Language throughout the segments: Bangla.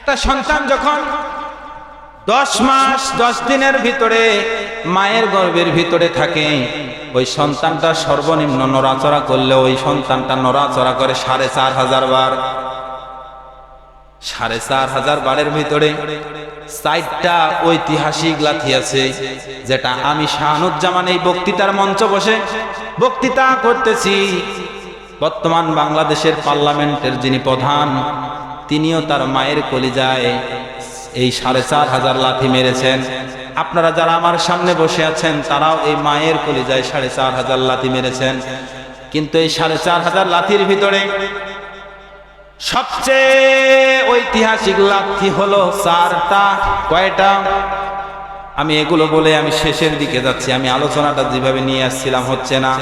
একটা সন্তান যখন 10 মাস 10 দিনের ভিতরে মায়ের গর্ভের ভিতরে থাকে, ওই সন্তানটা সর্বনিম্ন নড়াচড়া করলে ওই সন্তানটা নড়াচড়া করে 4500 বার। 4500 বারের ভিতরে 4টা ঐতিহাসিক লাথি আছে, যেটা আমি শাহানুজ্জামান এই বক্তৃতার মঞ্চ বসে বক্তৃতা করতেছি। বর্তমান বাংলাদেশের পার্লামেন্টের যিনি প্রধান, তিনিও তার মায়ের কলিজায় এই 4500 লাথি মেরেছেন। আপনারা যারা আমার সামনে বসে আছেন তারাও এই মায়ের কলিজায় 4500 লাথি মেরেছেন। কিন্তু এই 4500 লাথির ভিতরে সবচেয়ে ঐতিহাসিক লাথি হলো 4টা। কয়টা? আমি এগুলো বলে আমি শেষের দিকে যাচ্ছি, আমি আলোচনাটা যেভাবে নিয়ে আসছিলাম হচ্ছে না।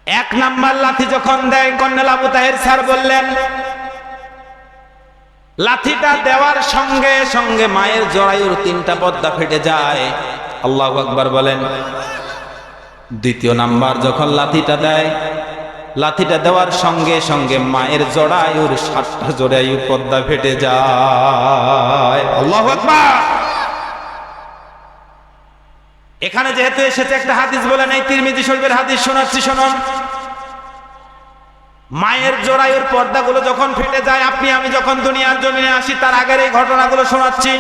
1 নাম্বার লাথি যখন দেয়, কর্নেল আবু তাহের স্যার বললেন, লাথিটা দেওয়ার সঙ্গে সঙ্গে মায়ের জরায়ুর 3টা পর্দা ফেটে যায়। আল্লাহু আকবার বলেন। 2য় নাম্বার যখন লাথিটা দেয়, লাথিটা দেওয়ার সঙ্গে সঙ্গে মায়ের জরায়ুর 7টা জরায়ুর পর্দা ফেটে যায়। আল্লাহু আকবার। এখানে যেহেতু এসেছে একটা হাদিস বলে নাই, তিরমিজি শরীফের হাদিস শোনাচ্ছি, শুনুন। মায়ের জরায়ুর পর্দাগুলো যখন ফেটে যায়, আপনি আমি যখন দুনিয়ার জমিনে আসি তার আগের এই ঘটনাগুলো শোনাচ্ছি।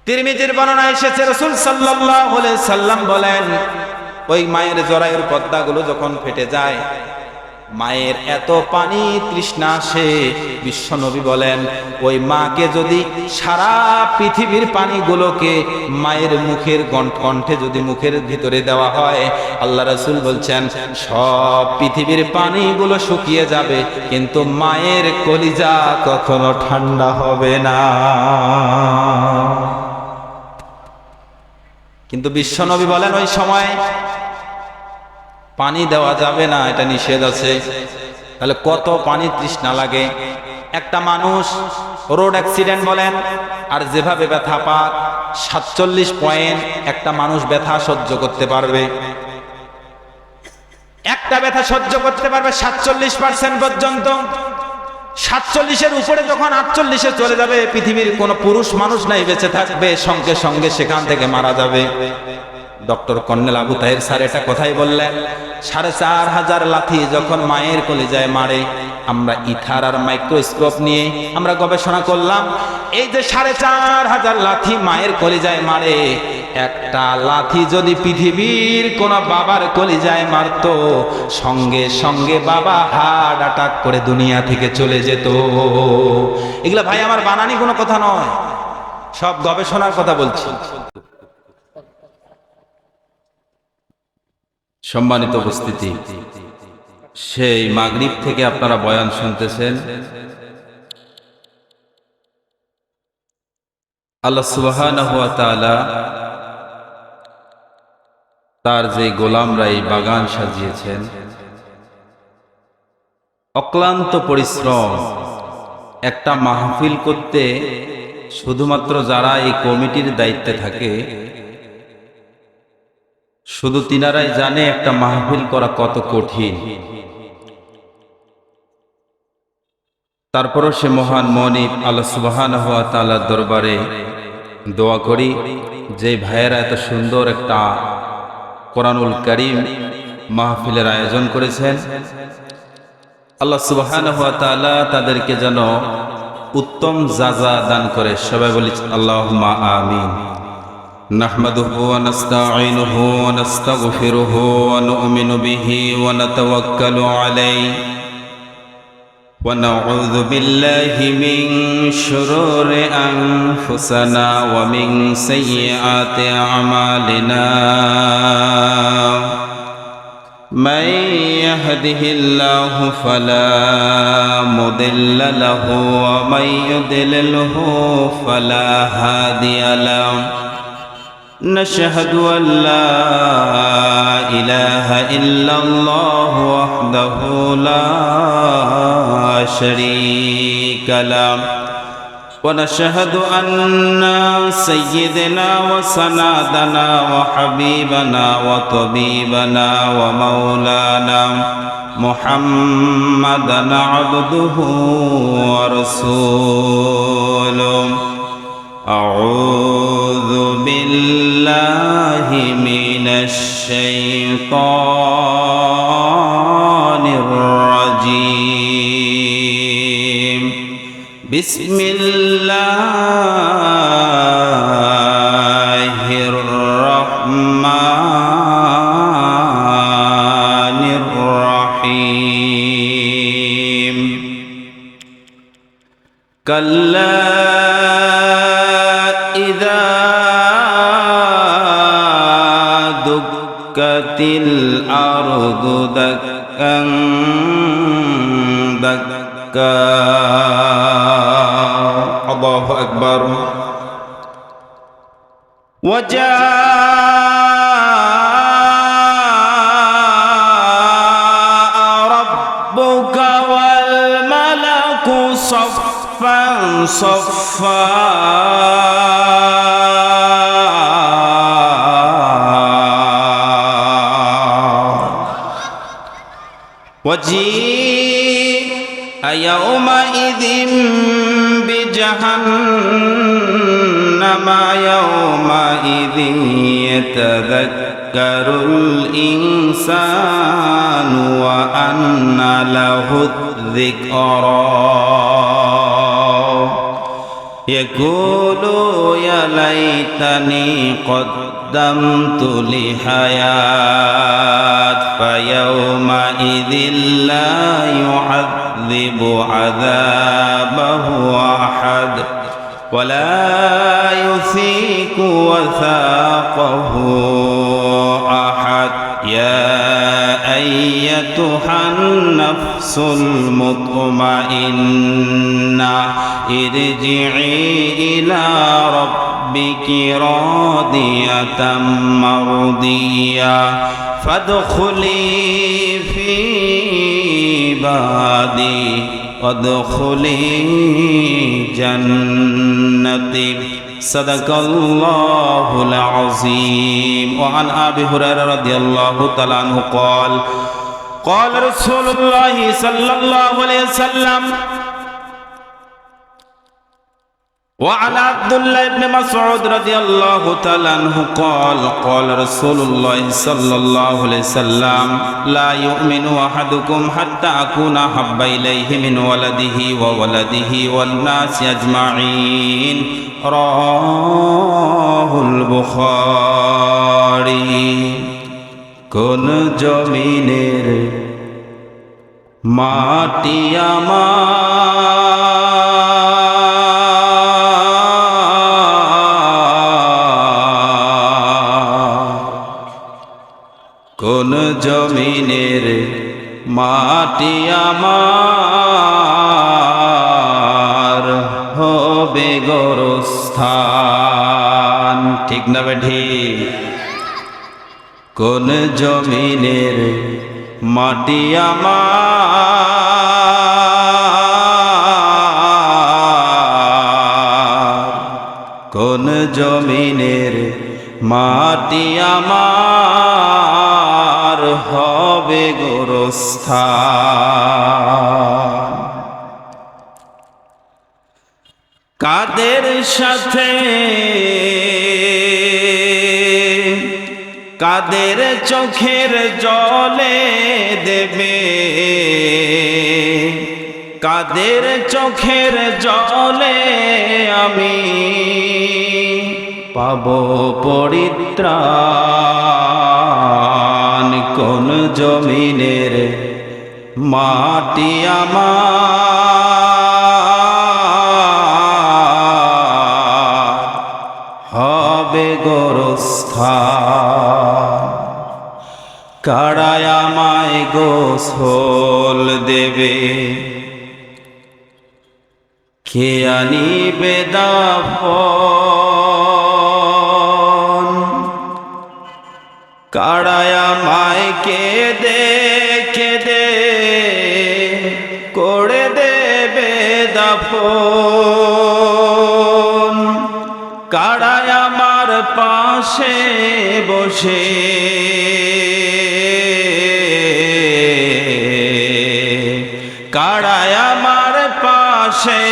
তিরমিজির বর্ণনা এসেছে, রাসূল সাল্লাল্লাহু আলাইহি সাল্লাম বলেন, ওই মায়ের জরায়ুর পর্দাগুলো যখন ফেটে যায়, মায়ের এত পানি তৃষ্ণা আসে, বিশ্বনবী বলেন ওই মাকে যদি সারা পৃথিবীর পানিগুলোকে মায়ের মুখের কণ্ঠে যদি মুখের ভিতরে দেওয়া হয়, আল্লাহ রাসূল বলছেন সব পৃথিবীর পানিগুলো শুকিয়ে যাবে, কিন্তু মায়ের কলিজা কখনো ঠান্ডা হবে না। কিন্তু বিশ্বনবী বলেন ওই সময় পানি দেওয়া যাবে না, এটা নিষেধ আছে। তাহলে কত পানি তৃষ্ণা লাগে। একটা মানুষ রোড অ্যাক্সিডেন্ট বলেন আর যেভাবে ব্যথা পাক, 47 পয়েন্ট একটা মানুষ ব্যথা সহ্য করতে পারবে। একটা ব্যথা সহ্য করতে পারবে 47% পর্যন্ত। 47-এর উপরে যখন 48-এ চলে যাবে, পৃথিবীর কোনো পুরুষ মানুষ নাই বেঁচে থাকবে, সঙ্গে সঙ্গে সেখান থেকে মারা যাবে। Doctor colonel Abu Taher sir এটা কথাই বললেন। 4500 লাথি যখন মায়ের কলিজায় মারে, আমরা ইথার আর মাইক্রোস্কোপ নিয়ে আমরা গবেষণা করলাম। এই যে 4500 লাথি মায়ের কলিজায় মারে, একটা লাথি যদি পৃথিবীর কোন বাবার কলিজায় মারতো, সঙ্গে সঙ্গে বাবা হার্ট অ্যাটাক করে দুনিয়া থেকে চলে যেত। এগুলা ভাই আমার বানানি কোনো কথা নয়, সব গবেষণার কথা বলছি। সম্মানিত উপস্থিতি, সেই মাগরিব থেকে আপনারা বয়ান শুনতেছেন। আল্লাহ সুবহানাহু ওয়া তাআলা তার যে গোলামরা এই বাগান সাজিয়েছেন, অক্লান্ত পরিশ্রম। একটা মাহফিল করতে শুধুমাত্র যারা এই কমিটির দায়িত্বে থাকে, শুধু তিনারাই জানে একটা মাহফিল করা কত কঠিন। তারপরও সে মহান মনিব আল্লাহ সুবহানাহু ওয়া তাআলার দরবারে দোয়া করি, যে ভাইয়েরা এত সুন্দর একটা কোরআনুল কারীম মাহফিলের আয়োজন করেছেন, আল্লাহ সুবহানাহু ওয়া তাআলা তাদেরকে যেন উত্তম জাযা দান করে। সবাই বলি আল্লাহুম্মা আমিন। নাহমাদুহু ওয়া নাস্তাঈনুহু ওয়া নাস্তাগফিরুহু ওয়া নু'মিনু বিহি ওয়া নাতাওয়াক্কালু আলাইহি ওয়া নাউযু বিল্লাহি মিন শুরুরি আনফুসিনা ওয়া মিন সাইয়্যাতি আমালিনা। মান ইয়াহদিহিল্লাহু ফালা মুদিল্লা লাহু ওয়া মান ইউদ্লিলহু ফালা হাদিয়া লাহু। নাশহাদু আল লা ইলাহা ইল্লাল্লাহু ওয়াহদাহু লা শারীকা লাহু ওয়া নাশহাদু আন্না সাইয়্যিদানা ওয়া সানাদানা ওয়া হাবিবানা ওয়া তাবিবানা ওয়া মাওলানা محمدا عبده ورسوله أعوذ بالله من الشيطان الرجيم بسم الله الرحمن الرحيم كلا إذا دكت الأرض دكا دكا الله أكبر وجاء ربك والملك صفا صفا وجيء يومئذ بجهنم يومئذ يتذكر الإنسان وأنى له الذكرى يقول يا ليتني قدمت لحياة فيومئذ لا يعذب عذابه أحد ولا يثيق وثاقه أحد يا أيتها النفس المطمئنة ارجعي إلى ربك راضية مرضية فادخلي في عبادي وادخلي جنتي صدق الله العظيم. وعن أبي هريرة رضي الله تعالى عنه قال قال رسول الله صلى الله عليه وسلم وعن عبد الله بن مسعود رضي الله تعالى عنه قال قال رسول الله صلى الله عليه وسلم لا يؤمن أحدكم حتى أكون أحب إليه من ولده وولده والناس أجمعين رواه البخاري. কোন জমিনের মাটি কোন জমিনের মাটি আমার হবে গোরস্থান ঠিক না ঠিক? কোন জমিনের মাটি আমার কোন জমিনের মাটি আমার হবে গোরস্থান। কাদের সাথে কাদের চোখের জলে দেবে কাদের চোখের জলে আমি পাবো পরিত্রাণ। কোন জমিনের মাটি আমার হবে গোরস্থান। কারায় আমায় গোসল দেবে কে আনিবে দাফন। কারায় আমায় কেঁদে কেঁদে করে দেবে দাফন। কারায় আমার পাশে বসে আরশে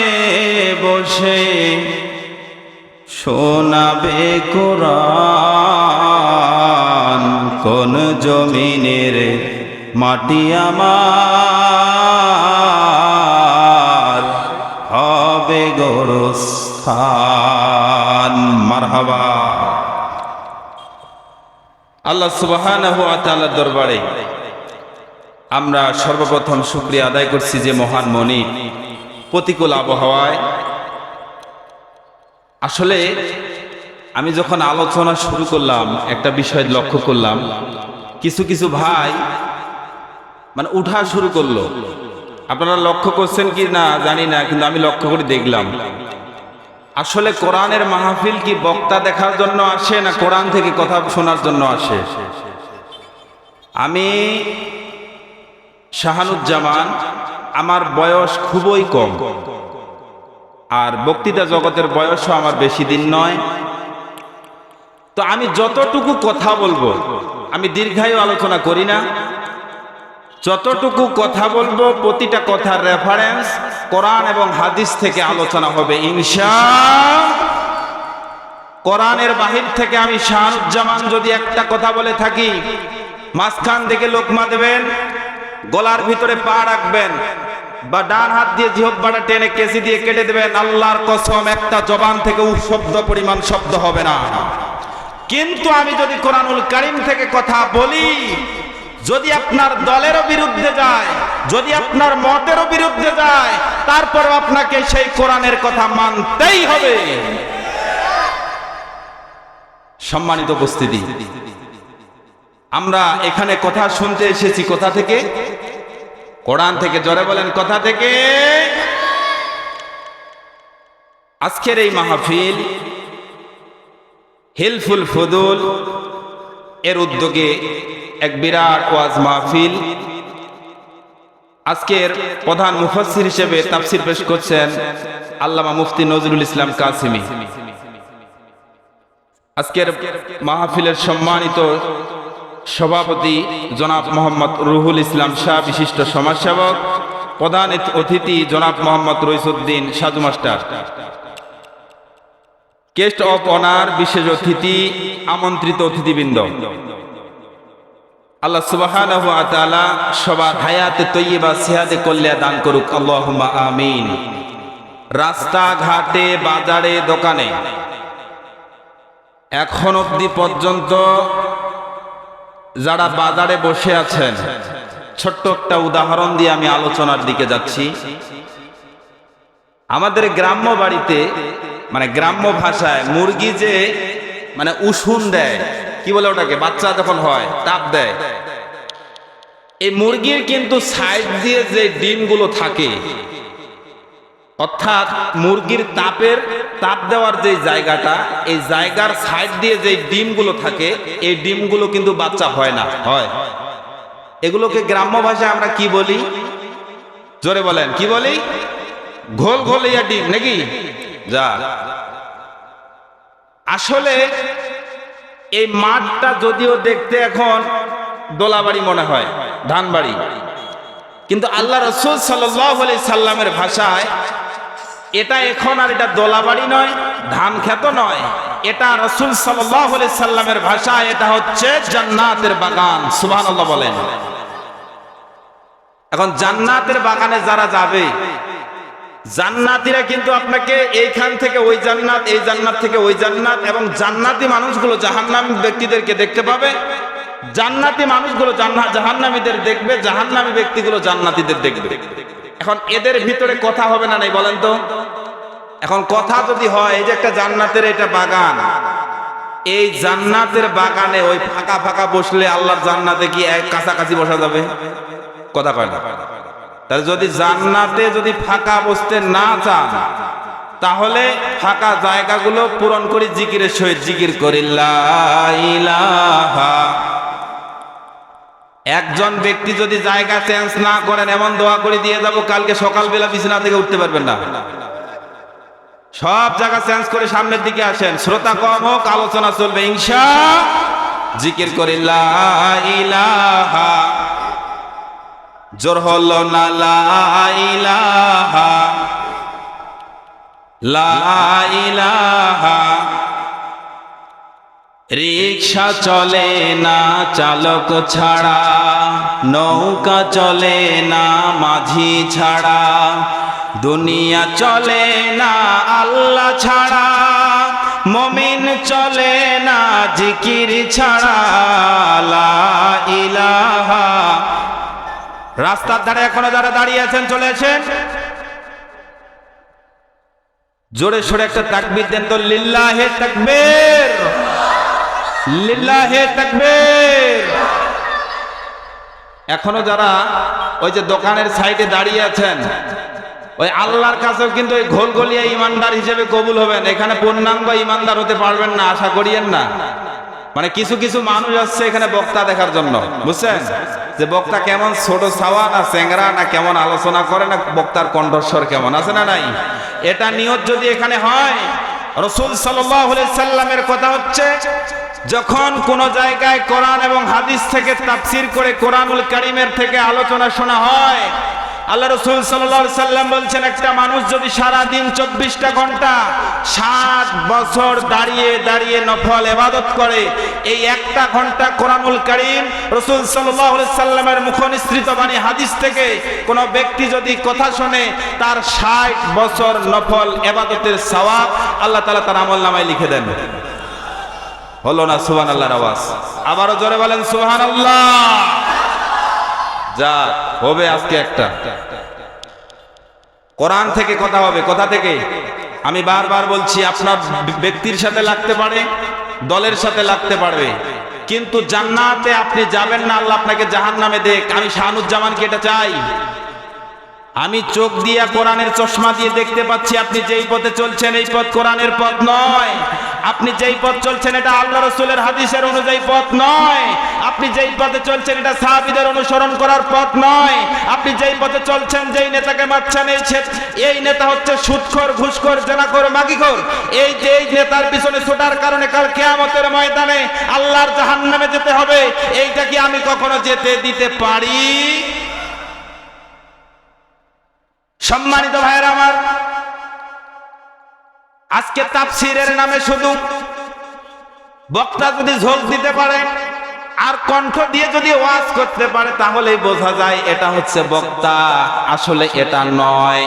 বসে শোনাবে কোরআন, কোন জমিনের মাটি আমার হবে গোরস্থান। মারহাবা। আল্লাহ সুবহানাহু ওয়া তাআলার দরবারে আমরা সর্বপ্রথম শুকরিয়া আদায় করছি যে মহান মনিব প্রতিকূল আবহাওয়ায়। আসলে আমি যখন আলোচনা শুরু করলাম একটা বিষয় লক্ষ্য করলাম, কিছু কিছু ভাই মানে উঠা শুরু করলো। আপনারা লক্ষ্য করছেন কি না জানি না, কিন্তু আমি লক্ষ্য করে দেখলাম আসলে কোরআনের মাহফিল কি বক্তা দেখার জন্য আসে না কোরআন থেকে কথা শোনার জন্য আসে? আমি শাহানুজ্জামান, আমার বয়স খুবই কম, আর বক্তৃতা জগতের বয়সও আমার বেশি দিন নয়। তো আমি যতটুকু কথা বলবো, আমি দীর্ঘায়ু আলোচনা করি না, যতটুকু কথা বলবো প্রতিটা কথার রেফারেন্স কোরআন এবং হাদিস থেকে আলোচনা হবে ইনশাআল্লাহ। কোরআনের বাহির থেকে আমি শাহানুজ্জামান যদি একটা কথা বলে থাকি, মাঝখান থেকে লোকমা দেবেন, গলার ভিতরে পা রাখবেন, বা ডান হাত দিয়ে জিহ্বাটা টেনে কেসি দিয়ে কেটে দেবেন, আল্লাহর কসম একটা জবান থেকে শব্দ পরিমাণ শব্দ হবে না। কিন্তু আমি যদি কোরআনুল কারীম থেকে কথা বলি, যদি আপনার দলেরও বিরুদ্ধে যায়, যদি আপনার মতেরও বিরুদ্ধে যায়, তারপর আপনাকে সেই কোরআনের কথা মানতেই হবে। সম্মানিত উপস্থিতি, আমরা এখানে কথা শুনতে এসেছি কোথা থেকে? কোরআন থেকে। জোরে বলেন, কোথা থেকে? আজকের এই মাহফিল হিলফুল ফুদুল এর উদ্যোগে এক বিরাট ওয়াজ মাহফিল। আজকের প্রধান মুফাসসির হিসেবে তাফসীর পেশ করছেন আল্লামা মুফতি নজরুল ইসলাম কাসেমী। আজকের মাহফিলের সম্মানিত সভাপতি জনাব মোহাম্মদ রুহুল ইসলাম শাহ, বিশিষ্ট সমাজসেবক। প্রধান অতিথি জনাব মোহাম্মদ রইসউদ্দিন সাধু মাস্টার। গেস্ট অফ অনার, বিশেষ অতিথি, আমন্ত্রিত অতিথিবৃন্দ। আল্লাহ সুবহানাহু ওয়া তাআলা সবার হায়াতে তৈয়বা সিহাতে কল্যাণ দান করুক, আল্লাহুম্মা আমিন। রাস্তাঘাটে, বাজারে, দোকানে এখন অবধি পর্যন্ত যারা বাজারে বসে আছেন, ছোট্ট একটা উদাহরণ দিয়ে আমি আলোচনার দিকে যাচ্ছি। আমাদের গ্রাম্য বাড়িতে, মানে গ্রাম্য ভাষায় মুরগি যে মানে উষুন দেয়, কি বলে ওটাকে, বাচ্চা যখন হয় তাপ দেয়, এই মুরগির কিন্তু সাইড দিয়ে যে ডিমগুলো থাকে, অর্থাৎ মুরগির তাপ দেওয়ার যে জায়গাটা, এই জায়গার সাইড দিয়ে যে ডিমগুলো থাকে, এই ডিমগুলো কিন্তু বাচ্চা হয় না, হয়। এগুলোকে গ্রাম্য ভাষায় আমরা কি বলি? জোরে বলেন, কি বলি? ঘোল ঘোলিয়া ডিম নাকি? যা, আসলে এই মাঠটা যদিও দেখতে এখন দোলাবাড়ি মনে হয়, ধানবাড়ি, কিন্তু আল্লাহ রাসূল সাল্লাল্লাহু আলাইহি সাল্লামের ভাষায় এটা এখন আর এটা দোলাবাড়ি নয়, ধান ক্ষেত নয়, এটা রাসূল সাল্লাল্লাহু আলাইহি সাল্লামের ভাষায় এটা হচ্ছে জান্নাতের বাগান। সুবহানাল্লাহ বলেন। এখন জান্নাতের বাগানে যারা যাবে, জান্নাতীরা কিন্তু আপনাকে এইখান থেকে ওই জান্নাত, এই জান্নাত থেকে ওই জান্নাত, এবং জান্নাতি মানুষগুলো জাহান্নামী ব্যক্তিদেরকে দেখতে পাবে, জান্নাতি মানুষগুলো জাহান্নামীদের দেখবে, জাহান্নামী ব্যক্তিগুলো জান্নাতীদের দেখবে। এখন এদের ভিতরে কথা হবে না নাই বলেন তো? এখন কথা যদি হয়, এই যে একটা জান্নাতের এটা বাগান, এই জান্নাতের বাগানে ওই ফাঁকা ফাঁকা বসলে আল্লাহর জান্নাতে কি এক কাছাকাছি বসা যাবে? কথা কয় না। তাহলে যদি জান্নাতে যদি ফাঁকা বসতে না চান, তাহলে ফাঁকা জায়গাগুলো পূরণ করে জিকিরের সহিত জিকির করি লা ইলাহা। একজন ব্যক্তি যদি জায়গা চেঞ্জ না করেন, এমন দোয়া করে দিয়ে যাব কালকে সকালবেলা বিছানা থেকে উঠতে পারবেন না। সব জায়গা চেঞ্জ করে সামনের দিকে আসেন, শ্রোতা কম হোক, আলোচনা চলবে ইনশাআল্লাহ। জিকির করি লা ইলাহা, জোর হলো না লা ইলাহা লা ইলাহা। রিক্সা চলে না চালক ছাড়া, নৌকা চলে না মাঝি ছাড়া, দুনিয়া চলে না আল্লাহ ছাড়া, মুমিন চলে না জিকির ছাড়া। লা ইলাহা। রাস্তার ধারে এখনো যারা দাঁড়িয়ে আছেন চলে আসেন, জোরে সোরে একটা তাকবীর দেন তো। লিল্লাহে তাকবীর, লিল্লাহে তাকবীর। এখনো যারা ওই যে দোকানের সাইডে দাঁড়িয়ে আছেন, ওই আল্লাহর কাছেও কিন্তু ওই ঘোলঘলিয়া ইমানদার হিসেবে কবুল হবেন, এখানে পূর্ণাঙ্গ ইমানদার হতে পারবেন না, আশা করিয়েন না। মানে কিছু কিছু মানুষ আসছে এখানে বক্তা দেখার জন্য, বুঝছেন, যে বক্তা কেমন ছোট ছাওয়া না চেংরা, না কেমন আলোচনা করে, না বক্তার কণ্ঠস্বর কেমন আছে না নাই। এটা নিয়ত যদি এখানে হয়, রাসূল সাল্লাল্লাহু আলাইহি সাল্লামের কথা হচ্ছে, যখন কোন জায়গায় কোরআন এবং হাদিস থেকে তাফসীর করে কোরআনুল কারীমের থেকে আলোচনা শোনা হয়, আল্লাহ রাসূল সাল্লাল্লাহু আলাইহি সাল্লাম বলছেন, একটা মানুষ যদি সারা দিন 24টা ঘন্টা 60 বছর দাঁড়িয়ে দাঁড়িয়ে নফল ইবাদত করে, এই একটা ঘন্টা কোরআনুল কারীম রাসূল সাল্লাল্লাহু আলাইহি সাল্লামের মুখনিসৃত বাণী হাদিস থেকে কোন ব্যক্তি যদি কথা শুনে, তার 60 বছর নফল ইবাদতের সওয়াব আল্লাহ তাআলা তার আমলনামায় লিখে দেন। হলো না সুবহানাল্লাহর আওয়াজ? আবারও জোরে বলেন সুবহানাল্লাহ। যা হবে আজকে একটা কোরআন থেকে কথা হবে। কথা থেকে আমি বারবার বলছি, আপনার ব্যক্তির সাথে লাগতে পারে, দলের সাথে লাগতে পারবে, কিন্তু জান্নাতে আপনি যাবেন না, আল্লাহ আপনাকে জাহান্নামে দেখ। আমি শাহানুজ্জামানকে এটা চাই। আমি চোখ দিয়ে কোরআনের চশমা দিয়ে দেখতে পাচ্ছি, আপনি যেই পথে চলছেন এই পথ কোরআনের পথ নয়। আপনি যেই পথ চলছেন এটা আল্লাহ রাসূলের হাদিসের অনুযায়ী পথ নয়। আপনি যেই পথে চলছেন এটা সাহাবীদের অনুসরণ করার পথ নয়। আপনি যেই পথে চলছেন, যেই নেতাকে মারছেন, এই নেতা হচ্ছে সুদখোর, ঘুষখোর, জেনাখোর, মাগিখোর। এই যে এই নেতার পিছনে ছোটার কারণে কাল কিয়ামতের ময়দানে আল্লাহর জাহান্নামে যেতে হবে, এইটা কি আমি কখনো যেতে দিতে পারি? সম্মানিত ভাইয়েরা আমার, আজকে তাফসীরের নামে শুধু বক্তা যদি ঝোঁক দিতে পারে আর কণ্ঠ দিয়ে যদি ওয়াজ করতে পারে, তাহলেই বোঝা যায় এটা হচ্ছে বক্তা। আসলে এটা নয়।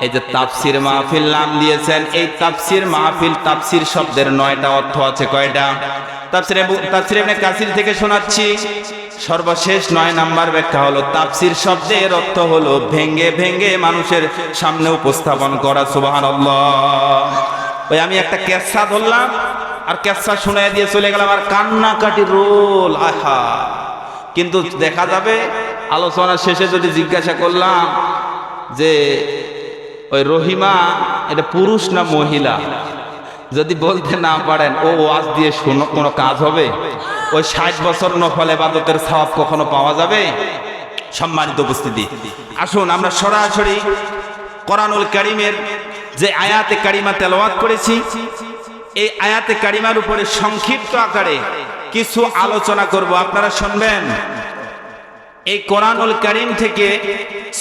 এই যে তাফসীর মাহফিল নাম দিয়েছেন, এই তাফসীর মাহফিল, তাফসীর শব্দের 9টা অর্থ আছে। কয়টা? তাফসীর ইবনে কাসির থেকে শোনাচ্ছি। সর্বশেষ 9 নাম্বার ব্যাখ্যা হলো, তাফসীর শব্দের অর্থ হলো ভেঙ্গে ভেঙ্গে মানুষের সামনে উপস্থাপন করা। সুবহানাল্লাহ। ওই আমি একটা কেসা ধরলাম আর কেসা শুনাই দিয়ে চলে গেলাম, আর কান্নাকাটি রোল, আহা। কিন্তু দেখা যাবে আলোচনা শেষে যদি জিজ্ঞাসা করলাম যে ওই রহিমা এটা পুরুষ না মহিলা, যদি বলতে না পারেন, ও ওয়াজ দিয়ে শুনো কোনো কাজ হবে? ওই 60 বছর নফল ইবাদতের সওয়াব কখনো পাওয়া যাবে? সম্মানিত উপস্থিতি, আসুন আমরা সরাসরি কোরআনুল কারীমের যে আয়াতে কারিমা তেলাওয়াত করেছি, এই আয়াতে কারিমার উপরে সংক্ষিপ্ত আকারে কিছু আলোচনা করব, আপনারা শুনবেন। এই কোরআনুল কারীম থেকে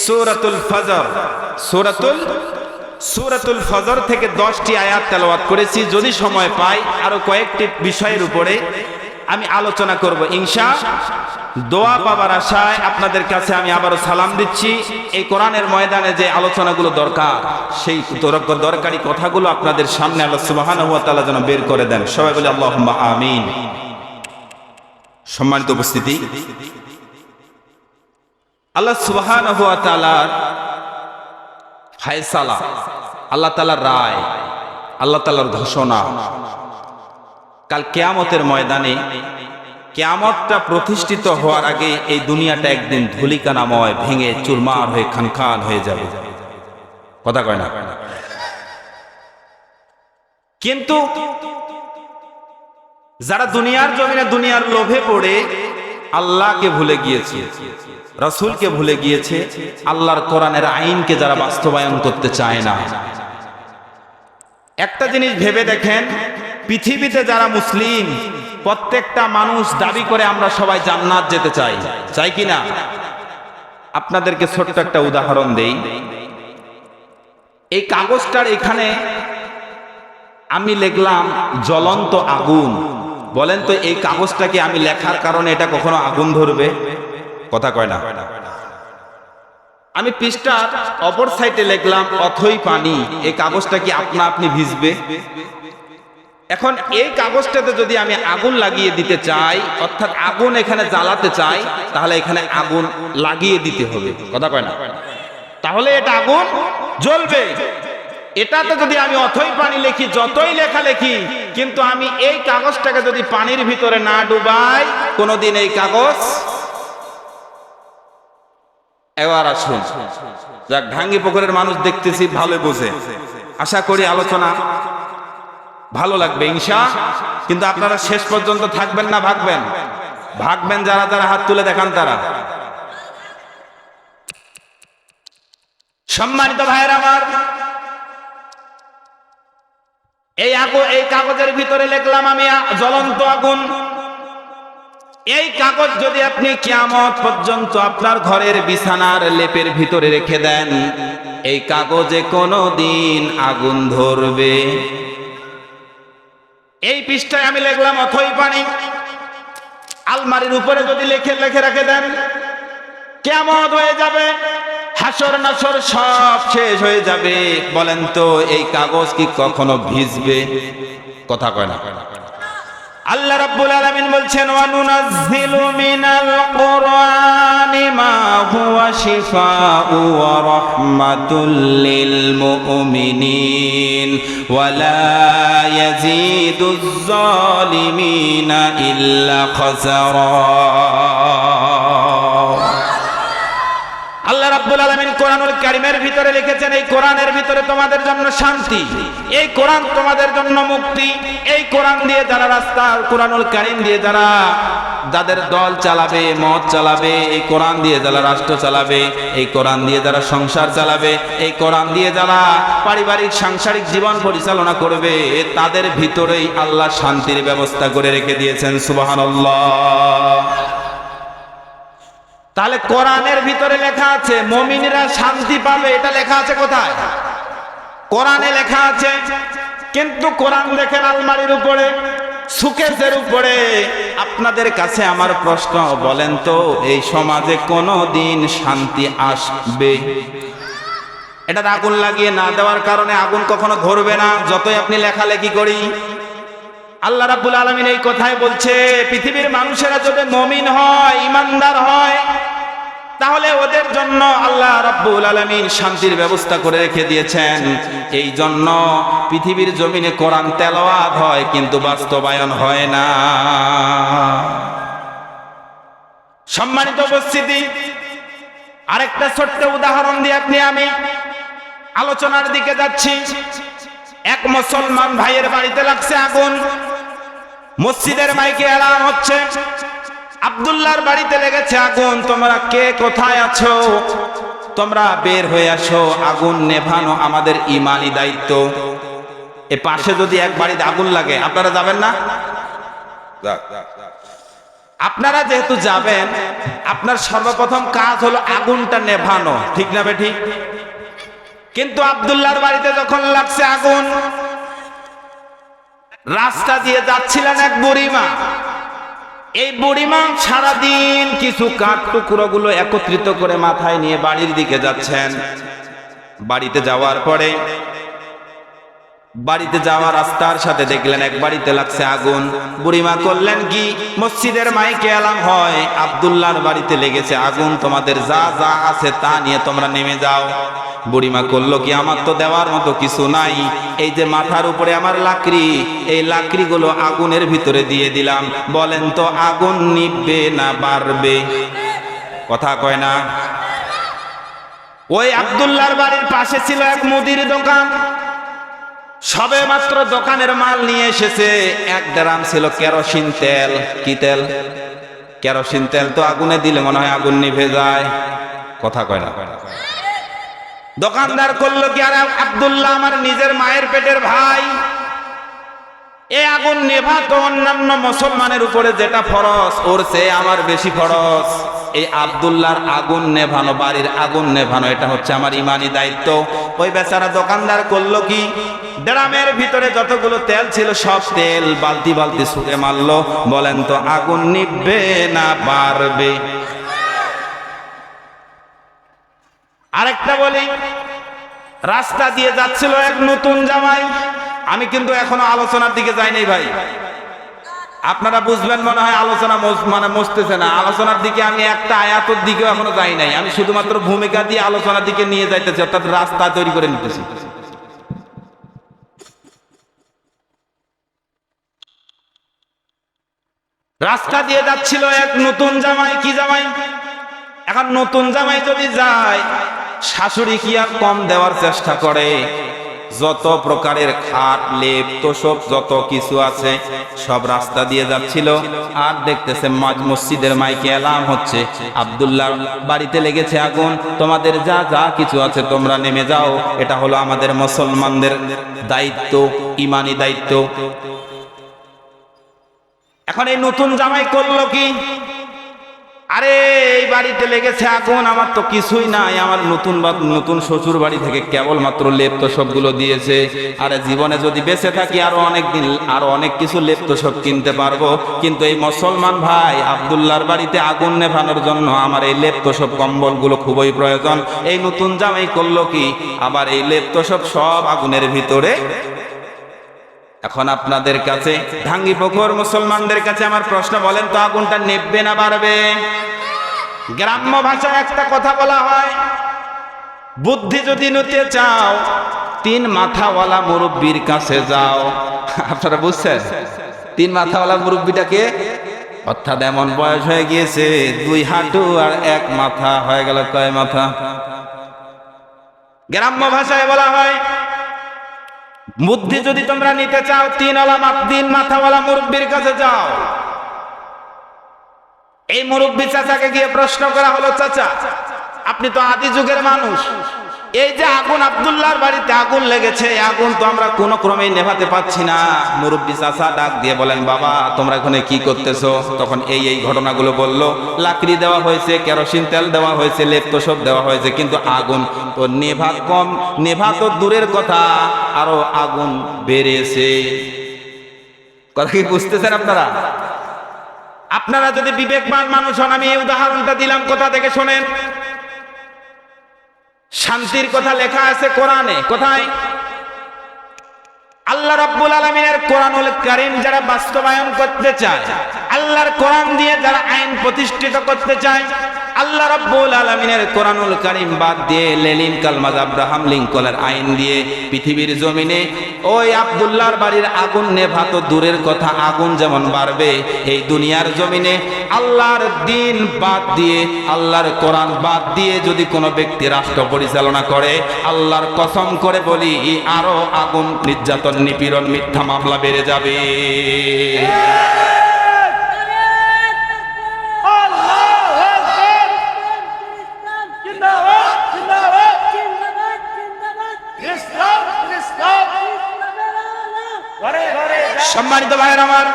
সূরাতুল ফজর, সূরাতুল ফজর থেকে 10টি আয়াত তেলাওয়াত করেছি। যদি সময় পাই আরো কয়েকটি বিষয়ের উপরে আমি আলোচনা করব ইনশাআল্লাহ। দোয়া পাবার আশায় আপনাদের কাছে আমি আবারও সালাম দিচ্ছি। এই কোরআনের ময়দানে যে আলোচনাগুলো দরকার, সেই দরকারি কথাগুলো আপনাদের সামনে আল্লাহ সুবহানাহু ওয়া তাআলা যেন বের করে দেন। সবাই বলি আল্লাহুম্মা আমিন। সম্মানিত উপস্থিতি, আল্লাহ সুবহানাহু ওয়া তাআলার ফায়সালা, আল্লাহ তাআলার রায়, আল্লাহ তাআলার ঘোষণা, কাল কিয়ামতের ময়দানে, কিয়ামতটা প্রতিষ্ঠিত হওয়ার আগে এই দুনিয়াটা একদিন ধূলিকণাময়, ভেঙে চুরমার হয়ে খানখান হয়ে যাবে। কথা কয় না? কিন্তু যারা দুনিয়ার জমিনে দুনিয়ার লোভে পড়ে আল্লাহকে ভুলে গিয়েছে, রাসূলকে ভুলে গিয়েছে, আল্লাহর কোরআনের আইনকে যারা বাস্তবায়ন করতে চায় না, একটা জিনিস ভেবে দেখেন, পৃথিবীতে যারা মুসলিম, প্রত্যেকটা মানুষ দাবি করে আমরা সবাই জান্নাত যেতে চাই, চাই কি না? আপনাদেরকে ছোট্ট একটা উদাহরণ দেই। এই কাগজটার এখানে আমি লিখলাম জ্বলন্ত আগুন। বলেন তো এই কাগজটাকে আমি লেখার কারণে এটা কখনো আগুন ধরবে? কথা কয় না। আমি পৃষ্ঠার অপর সাইডে লিখলাম অথই পানি। এই কাগজটা কি আপনা আপনি ভিজবে? এখন এই কাগজটাতে যদি আমি আগুন লাগিয়ে দিতে চাই, অর্থাৎ আগুন এখানে জ্বালাতে চাই, তাহলে এখানে আগুন লাগিয়ে দিতে হবে। কথা কয় না? তাহলে এটা আগুন জ্বলবে। এটাতে যদি আমি অথই পানি লিখি, যতই লেখা লিখি, কিন্তু আমি এই কাগজটাকে যদি পানির ভিতরে না ডুবাই, কোনোদিন এই কাগজ। এবার আসুন, যাক ঢাঙ্গি পুকুরের মানুষ দেখতেছি ভালো বোঝে, আশা করি আলোচনা ভালো লাগবে ইনশা। কিন্তু আপনারা শেষ পর্যন্ত থাকবেন না ভাগবেন? ভাগবেন যারা যারা হাত তুলে দেখান তারা। সম্মানিত ভাইয়ের আমার, এই কাগজের ভিতরে লিখলাম আমি জ্বলন্ত আগুন। এই কাগজ যদি আপনি কিয়ামত পর্যন্ত আপনার ঘরের বিছানার লেপের ভিতরে রেখে দেন, এই কাগজে কোনোদিন আগুন ধরবে। এই পৃষ্ঠায় আমি লিখলাম অথই পানি। আলমারির উপরে যদি লিখে রেখে দেন, কিয়ামত হয়ে যাবে, হাসর নাসর সব শেষ হয়ে যাবে। বলেন তো এই কাগজ কি কখনো ভিজবে? কথা কয় না। আল্লাহ রাব্বুল আলামিন বলছেন, ওয়া নুনাজ্জিলু মিনাল কুরআনি মা হুয়া শিফাউ ওয়া রাহমাতুল লিল মুমিনিন ওয়া লা ইয়াজিদুজ জালিমিনা ইল্লা খাসারা। আল্লাহ রাব্বুল আলামিন কোরআনুল কারীমের ভিতরে লিখেছেন, এই কোরআনের ভিতরে তোমাদের জন্য শান্তি, এই কোরআন তোমাদের জন্য মুক্তি। এই কোরআন দিয়ে যারা রাস্তা, কোরআনুল কারীম দিয়ে যাদের দল চালাবে, মত চালাবে, এই কোরআন দিয়ে যারা রাষ্ট্র চালাবে, এই কোরআন দিয়ে যারা সংসার চালাবে, এই কোরআন দিয়ে যারা পারিবারিক সাংসারিক জীবন পরিচালনা করবে, তাদের ভিতরেই আল্লাহ শান্তির ব্যবস্থা করে রেখে দিয়েছেন। সুবহানাল্লাহ। তাহলে কোরআনের ভিতরে লেখা আছে মুমিনরা শান্তি পাবে, এটা লেখা আছে কোথায়? কোরআনে লেখা আছে। কিন্তু কোরআন দেখেন আলমারির উপরে, সুকেসের উপরে। আপনাদের কাছে আমার প্রশ্ন, বলেন তো এই সমাজে কোনোদিন শান্তি আসবে? এটা আগুন লাগিয়ে না দেওয়ার কারণে আগুন কখনো ধরবে না, যতই আপনি লেখালেখি করি। আল্লাহ রাব্বুল আলামিন এই কথাই বলছে, পৃথিবীর মানুষেরা যদি মুমিন হয়, ঈমানদার হয়, তাহলে ওদের জন্য আল্লাহ রাব্বুল আলামিন শান্তির ব্যবস্থা করে রেখে দিয়েছেন। এই জন্য পৃথিবীর জমিনে কোরআন তেলাওয়াত হয়, কিন্তু বাস্তবায়ন হয় না। সম্মানিত উপস্থিতি, আরেকটা ছোট্ট উদাহরণ দিয়ে আমি আলোচনার দিকে যাচ্ছি। এক মুসলমান ভাইয়ের বাড়িতে লাগছে আগুন। মসজিদের মাইকে এলান হচ্ছে, আব্দুল্লাহর বাড়িতে লেগেছে আগুন, তোমরা কে কোথায় আছো? তোমরা বের হয়ে আসো, আগুন নেভানো আমাদের ঈমানি দায়িত্ব। এ পাশে যদি এক বাড়িতে আগুন লাগে, আপনারা যাবেন না? আপনারা যেহেতু যাবেন, আপনার সর্বপ্রথম কাজ হলো আগুনটা নেভানো, ঠিক না বেঠিক? কিন্তু আব্দুল্লাহর বাড়িতে যখন লাগছে আগুন, রাস্তা দিয়ে যাচ্ছিলেন এক বুড়িমা। এই বুড়িমা সারাদিন কিছু কাঠ টুকরোগুলো একত্রিত করে মাথায় নিয়ে বাড়ির দিকে যাচ্ছেন। বাড়িতে যাওয়ার পরে বাড়িতে যাওয়া রাস্তার সাথে দেখলেন এক বাড়িতে লাগছে আগুন। বুড়িমা করলেন কি, মসজিদের মাইকে এলাম হয়, আব্দুল্লাহর বাড়িতে লেগেছে আগুন, তোমাদের যা যা আছে তা নিয়ে তোমরা নেমে যাও। বুড়িমা করলো কি, আমার তো দেওয়ার মতো কিছু নাই, এই যে মাথার উপরে আমার লাকড়ি, এই লাকড়িগুলো আগুনের ভিতরে দিয়ে দিলাম। বলেন তো আগুন নিভবে না বাড়বে? কথা কয় না। ওই আব্দুল্লাহর বাড়ির পাশে ছিল এক মুদির দোকান। সবে মাত্র দোকানের মাল নিয়ে এসেছে, এক ড্রাম ছিল কেরোসিন তেল। কি তেল? কেরোসিন তেল তো আগুনে দিলে মনে হয় আগুন নিভে যায়। কথা কয় না। দোকানদার করলো কি, আরে আব্দুল্লাহ আমার নিজের মায়ের পেটের ভাই, এই আগুন নেভা তো অন্যান্য মুসলমানের উপরে যেটা ফরজ, ওর চেয়ে আমার বেশি ফরজ। এই আব্দুল্লাহর আগুন নেভানো, বাড়ির আগুন নেভানো, এটা হচ্ছে আমার ঈমানি দায়িত্ব। ওই বেচারা দোকানদার করলো কি, ড্রামের ভিতরে যতগুলো তেল ছিল সব তেল বালতি বালতি ছুঁড়ে মারলো। বলেন তো আগুন নিভবে না বাড়বে? আরেকটা বলি, রাস্তা দিয়ে যাচ্ছিল এক নতুন জামাই। আমি কিন্তু এখনো আলোচনার দিকে যাই নাই ভাই, আপনারা বুঝবেন মনে হয় আলোচনা মানে মসতেছে না। আলোচনার দিকে আমি একটা আয়াতের দিকেও এখনো যাই নাই, আমি শুধুমাত্র ভূমিকা দিয়ে আলোচনার দিকে নিয়ে যাইতেছি, অর্থাৎ রাস্তা তৈরি করে নিতেছি। রাস্তা দিয়ে যাচ্ছিল এক নতুন জামাই। কি জামাই? এখন নতুন জামাই যদি যায়, শাশুড়ি কি আর কম দেওয়ার চেষ্টা করে? যত প্রকারের খাট লেপ তোষক যত কিছু আছে সব রাস্তা দিয়ে যাচ্ছিল, আর দেখতেছে মসজিদের মাইকে এলাম হচ্ছে, আব্দুল্লাহর বাড়িতে লেগেছে আগুন, তোমাদের যা যা কিছু আছে তোমরা নেমে যাও, এটা হলো আমাদের মুসলমানদের দায়িত্ব, ইমানি দায়িত্ব। এখন এই নতুন জামাই করলো কি? আরে এই বাড়িতে লেগেছে আগুন, আমার তো কিছুই নাই, আমার নতুন শ্বশুর বাড়ি থেকে কেবলমাত্র লেপ তোষকগুলো দিয়েছে। আরে জীবনে যদি বেঁচে থাকি আরো অনেক দিন আরো অনেক কিছু লেপ তোষক কিনতে পারবো, কিন্তু এই মুসলমান ভাই আব্দুল্লাহর বাড়িতে আগুন নেভানোর জন্য আমার এই লেপ তোষক কম্বলগুলো খুবই প্রয়োজন। এই নতুন জামাই করলো কি? আবার এই লেপ তোষক সব আগুনের ভিতরে। এখন আপনাদের কাছে ঢাঙ্গি পুকুর মুসলমানদের কাছে আমার প্রশ্ন, বলেন তো আগুনটা নেভবে না বাড়বে? গ্রাম্য ভাষায় একটা কথা বলা হয়, বুদ্ধি যদি নিতে চাও 3 মাথাওয়ালা মুরব্বির কাছে যাও। আপনারা বুঝছেন 3 মাথাওয়ালা মুরব্বিটাকে? অর্থাৎ এমন বয়স হয়ে গিয়েছে 2 হাঁটু আর 1 মাথা হয়ে গেল কয় মাথা? গ্রাম্য ভাষায় বলা হয় বুদ্ধি যদি তোমরা নিতে চাও 3 মাথাওয়ালা মুরব্বির কাছে যাও। এই মুরব্বি চাচাকে গিয়ে প্রশ্ন করা হলো, চাচা আপনি তো আদি যুগের মানুষ, এই যে আগুন আব্দুল্লাহর বাড়িতে আগুন লেগেছে, আগুন তো আমরা কোনো ক্রমেই নেভাতে পারছি না। মুরব্বি চাচা ডাক দিয়ে বলেন, বাবা তোমরা এখানে কি করতেছো? তখন এই ঘটনাগুলো বললো। লাকড়ি দেওয়া হয়েছে, কেরোসিন তেল দেওয়া হয়েছে, লেপ তোষক দেওয়া হয়েছে, কিন্তু আগুন তো নেভা তো দূরের কথা, আরো আগুন বেড়েছে। কথা কি বুঝতেছেন আপনারা? আপনারা যদি বিবেকবান মানুষ হন, আমি এই উদাহরণটা দিলাম, কোথা থেকে শোনেন। শান্তির কথা লেখা আছে কোরআনে। কোথায়? আল্লাহ রাব্বুল আলামিনের কোরআনুল কারীম যারা বাস্তবায়ন করতে চায়, আল্লাহর কোরআন দিয়ে যারা আইন প্রতিষ্ঠিত করতে চায়, আল্লাহ রাব্বুল আলামিনের কোরআনুল কারীম বাদ দিয়ে লেনিন কালমাজ আব্রাহাম লিঙ্কনের আইন দিয়ে পৃথিবীর জমিনে ওই আব্দুল্লাহর বাড়ির আগুন নেভা তো দূরের কথা, আগুন যেমন বাড়বে এই দুনিয়ার জমিনে আল্লাহর দিন বাদ দিয়ে, আল্লাহর কোরআন বাদ দিয়ে যদি কোনো ব্যক্তি রাষ্ট্র পরিচালনা করে, আল্লাহর কসম করে বলি আরো আগুন, নির্যাতন, নিপীড়ন, মিথ্যা মামলা বেড়ে যাবে। সম্মানিত ভাইয়ের আমার,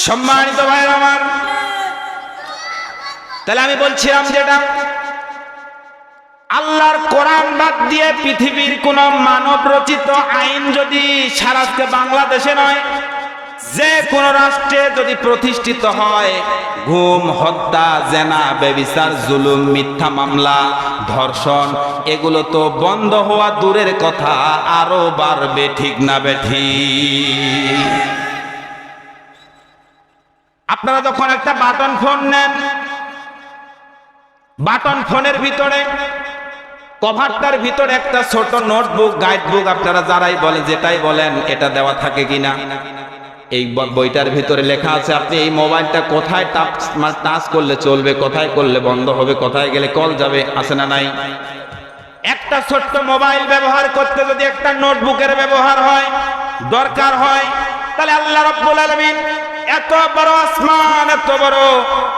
সম্মানিত ভাইয়ের আমার, তাহলে আমি বলছিলাম যেটা আল্লাহর কোরআন বাদ দিয়ে পৃথিবীর কোন মানব রচিত আইন যদি সারাতে বাংলাদেশে নয় যে কোন রাষ্ট্রে যদি প্রতিষ্ঠিত হয়, গুম, হত্যা, জেনা, ব্যভিচার, জুলুম, মিথ্যা মামলা, ধর্ষণ, এগুলো তো বন্ধ হওয়া দূরের কথা আরো বাড়বে, ঠিক না বেঠি? আপনারা যখন একটা বাটন ফোন নেন, বাটন ফোনের ভিতরে কভারটার ভিতরে একটা ছোট নোটবুক, গাইড বুক, আপনারা যারাই বলেন যেটাই বলেন এটা দেওয়া থাকে কিনা? এই বইটার ভিতরে লেখা আছে আপনি এই মোবাইলটা কোথায় টাচ করলে চলবে, কোথায় করলে বন্ধ হবে, কোথায় গেলে কল যাবে, আছে না নাই? একটা ছোট্ট মোবাইল ব্যবহার করতে যদি একটা নোটবুকের ব্যবহার হয়, দরকার হয়, তাহলে আল্লাহ রাব্বুল আলামিন এত বড় আসমান,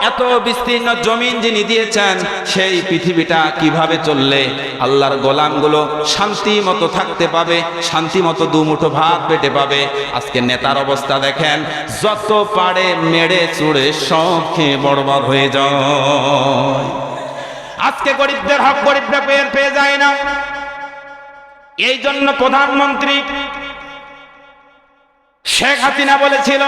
এত বিস্তীর্ণ জমিন যিনি দিয়েছেন, সেই পৃথিবীটা কিভাবে চললে আল্লাহর গোলামগুলো শান্তি মতো থাকতে পাবে, শান্তি মতো দুমুঠো ভাত পেটে পাবে? আজকে নেতার অবস্থা দেখেন, যত পারে মেরে চুড়ে সব খেয়ে বরবাদ হয়ে যায়। আজকে গরিবদের হক গরিবরা পেয়ে যায় না। এই জন্য প্রধানমন্ত্রী শেখ হাসিনা বলেছিল,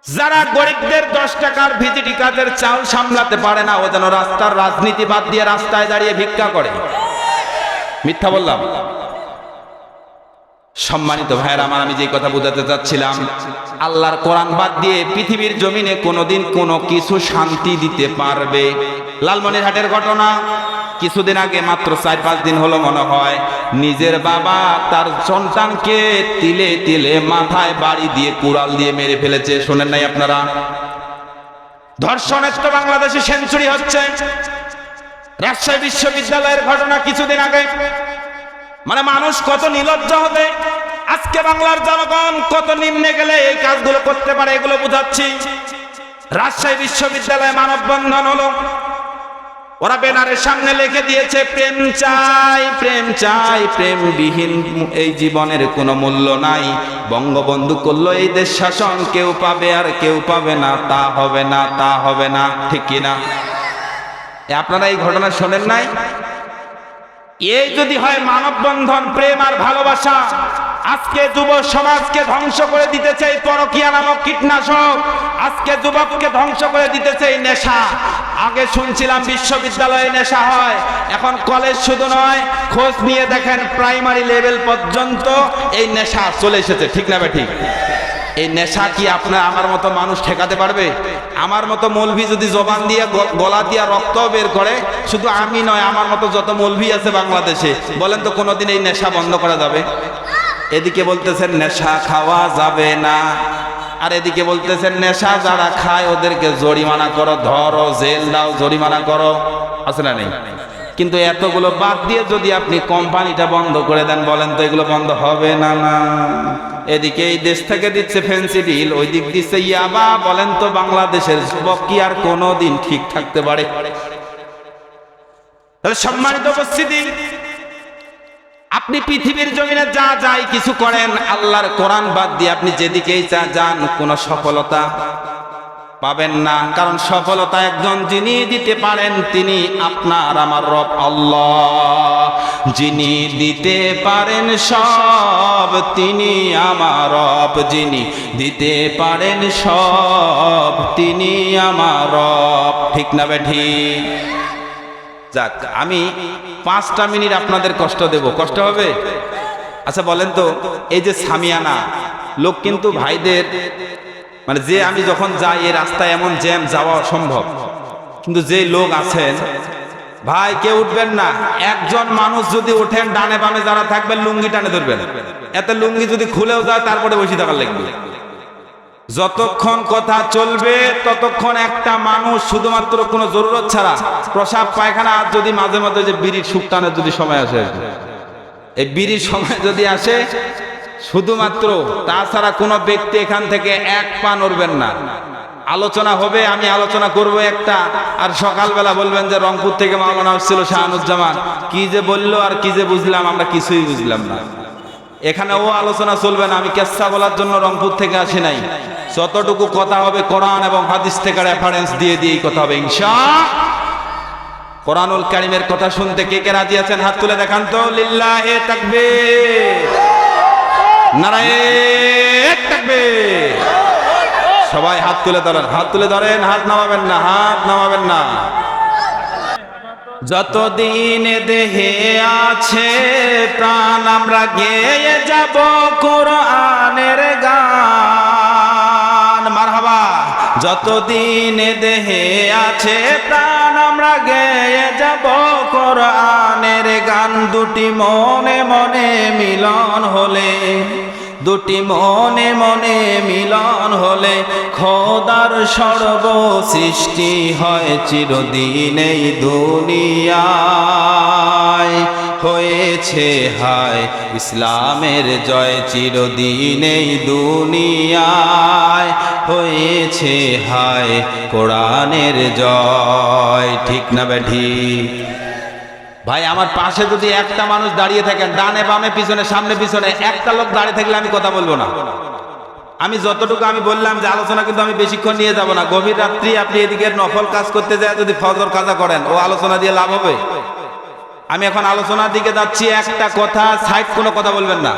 যারা গরিবদের 10 টাকার ভিজিটি কার্ডের চাল সামলাতে পারে না, ও যেন রাস্তার রাজনীতি বাদ দিয়ে রাস্তায় দাঁড়িয়ে ভিক্ষা করে। মিথ্যা বললাম? সম্মানিত ভাইয়েরা আমার, আমি যে কথা বোঝাতে চাচ্ছিলাম, আল্লাহর কোরআন বাদ দিয়ে পৃথিবীর জমিনে কোনোদিন কোনো কিছু শান্তি দিতে পারবে? লালমনিরহাটের ঘটনা, কিছুদিন আগে মাত্র 4-5 দিন হলো মনে হয়, নিজের বাবা তার সন্তানকে তিলে তিলে মাথায় বাড়ি দিয়ে কুড়াল দিয়ে মেরে ফেলেছে। শোনেন নাই আপনারা? ধর্ষণের তো বাংলাদেশে সেঞ্চুরি হচ্ছে। রাজশাহী বিশ্ববিদ্যালয়ের ঘটনা কিছুদিন আগে, মানে মানুষ কত নির্লজ্জ হবে। আজকে বাংলার জনগণ কত নিম্নে গেলে এই কাজগুলো করতে পারে, এগুলো বুঝাচ্ছি। রাজশাহী বিশ্ববিদ্যালয়ে মানববন্ধন হলো, ওরা ব্যানারের সামনে লিখে দিয়েছে, প্রেম চাই, প্রেম চাই, প্রেমবিহীন এই জীবনের কোনো মূল্য নাই। বঙ্গবন্ধু করলো এই দেশ শাসন, কেউ পাবে আর কেউ পাবে না, তা হবে না, তা হবে না। ঠিক কিনা? আপনারা এই ঘটনা শোনেন নাই? এই যদি হয় মানববন্ধন, প্রেম আর ভালোবাসা, আজকে যুব সমাজকে ধ্বংস করে দিতেছে এই পরকীয়া নামক কীটনাশক। আজকে যুবককে ধ্বংস করে দিতেছে এই নেশা। আগে শুনছিলাম বিশ্ববিদ্যালয়ে নেশা হয়, এখন কলেজ শুধু নয়, খোঁজ নিয়ে দেখেন প্রাইমারি লেভেল পর্যন্ত এই নেশা চলে এসেছে। ঠিক না ঠিক? এই নেশা কি আপনার আমার মতো মানুষ ঠেকাতে পারবে? আমার মতো মৌলভী যদি জবান দিয়ে গলা দিয়ে রক্ত বের করে, শুধু আমি নয়, আমার মতো যত মৌলভী আছে বাংলাদেশে, বলেন তো কোনোদিন এই নেশা বন্ধ করা যাবে? এদিকে বলতেছেন নেশা খাওয়া যাবে না, আর এদিকে বলতেছেন নেশা যারা খায় ওদেরকে জরিমানা করো, ধরো, জেল দাও, জরিমানা করো। আছে না নেই? কিন্তু এতগুলো বাদ দিয়ে যদি আপনি কোম্পানিটা বন্ধ করে দেন, বলেন তো এগুলো বন্ধ হবে না? না। এদিকে এই দেশ থেকে দিচ্ছে ফেন্সিডিল, ওই দিক দিচ্ছে ইয়াবা, বলেন তো বাংলাদেশের যুবক কি আর কোনোদিন ঠিক থাকতে পারে? তাহলে সম্মানিত উপস্থিতি, আপনি পৃথিবীর জমিনে যা যাই কিছু করেন, আল্লাহর কোরআন বাদ দিয়ে আপনি যেদিকেই যান, কোনো সফলতা পাবেন না। কারণ সফলতা একজন যিনি দিতে পারেন, তিনি আপনার আমার রব আল্লাহ। যিনি দিতে পারেন সব, তিনি আমার রব। যিনি দিতে পারেন সব, তিনি আমার রব। ঠিক না বেঠিক? যাক, আমি 5টা মিনিট আপনাদের কষ্ট দেব। কষ্ট হবে? আচ্ছা বলেন তো, এই যে সামিয়ানা লোক কিন্তু ভাইদের, মানে যে আমি যখন যাই এই রাস্তায় এমন জ্যাম, যাওয়া অসম্ভব, কিন্তু যে লোক আছেন ভাই, কেউ উঠবেন না। একজন মানুষ যদি ওঠেন, ডানে বামে যারা থাকবেন লুঙ্গি টানে ধরবেন। এতে লুঙ্গি যদি খুলেও যায় তারপরে বসে থাকার লাগবে। যতক্ষণ কথা চলবে ততক্ষণ একটা মানুষ শুধুমাত্র কোনো জরুরত ছাড়া প্রসাব পায়খানা, আর যদি মাঝে মাঝে যে বিড়ির সুখ টানের যদি সময় আসে, এই বিড়ির সময় যদি আসে শুধুমাত্র, তাছাড়া কোনো ব্যক্তি এখান থেকে এক পা নড়বেন না। আলোচনা হবে, আমি আলোচনা করব একটা, আর সকালবেলা বলবেন যে রংপুর থেকে মাওলানা আসছিল শাহানুজ্জামান, কি যে বললো আর কি যে বুঝলাম, আমরা কিছুই বুঝলাম না। এখানে ও আলোচনা চলবে না। আমি কেচ্ছা বলার জন্য রংপুর থেকে আসি নাই। যতটুকু কথা হবে কোরআন এবং হাদিস থেকে রেফারেন্স দিয়ে দিয়ে কথা হবে ইনশাআল্লাহ। কোরআনুল কারীমের কথা শুনতে কে কে রাজি আছেন? হাত তুলে দেখান তো। লিল্লাহে তাকবীর, নারায়ে তাকবীর। সবাই হাত তুলে ধরেন, হাত তুলে ধরেন, হাত নামাবেন না, হাত নামাবেন না। যতদিন দেহে আছে প্রাণ, আমরা গেয়ে যাব কোরআনের গান। মারহাবা। যতদিন দেহে আছে প্রাণ, আমরা গেয়ে যাব কোরআনের গান। দুটি মনে মনে মিলন হলে, দুটি মনে মনে মিলন হলে, খোদার সর্ব সৃষ্টি হয় চিরদিন এই দুনিয়ায়। হয়েছে হায় ইসলামের জয় চিরদিন এই দুনিয়ায়। হয়েছে হায় কোরআনের জয়। ঠিক না বেঠিক? ভাই, আমার পাশে যদি একটা মানুষ দাঁড়িয়ে থাকেন, ডানে বামে পিছনে সামনে পিছনে, একটা লোক দাঁড়িয়ে থাকলে আমি কথা বলবো না। আমি যতটুকু আমি বললাম যে আলোচনা কিন্তু আমি বেশিক্ষণ নিয়ে যাব না। গভীর রাত্রি আপনি এদিকে নফল কাজ করতে যায় যদি ফজর কাজা করেন, ও আলোচনা দিয়ে লাভ হবে? আমি এখন আলোচনার দিকে যাচ্ছি, একটা কথা সাইড কোনো কথা বলবেন না।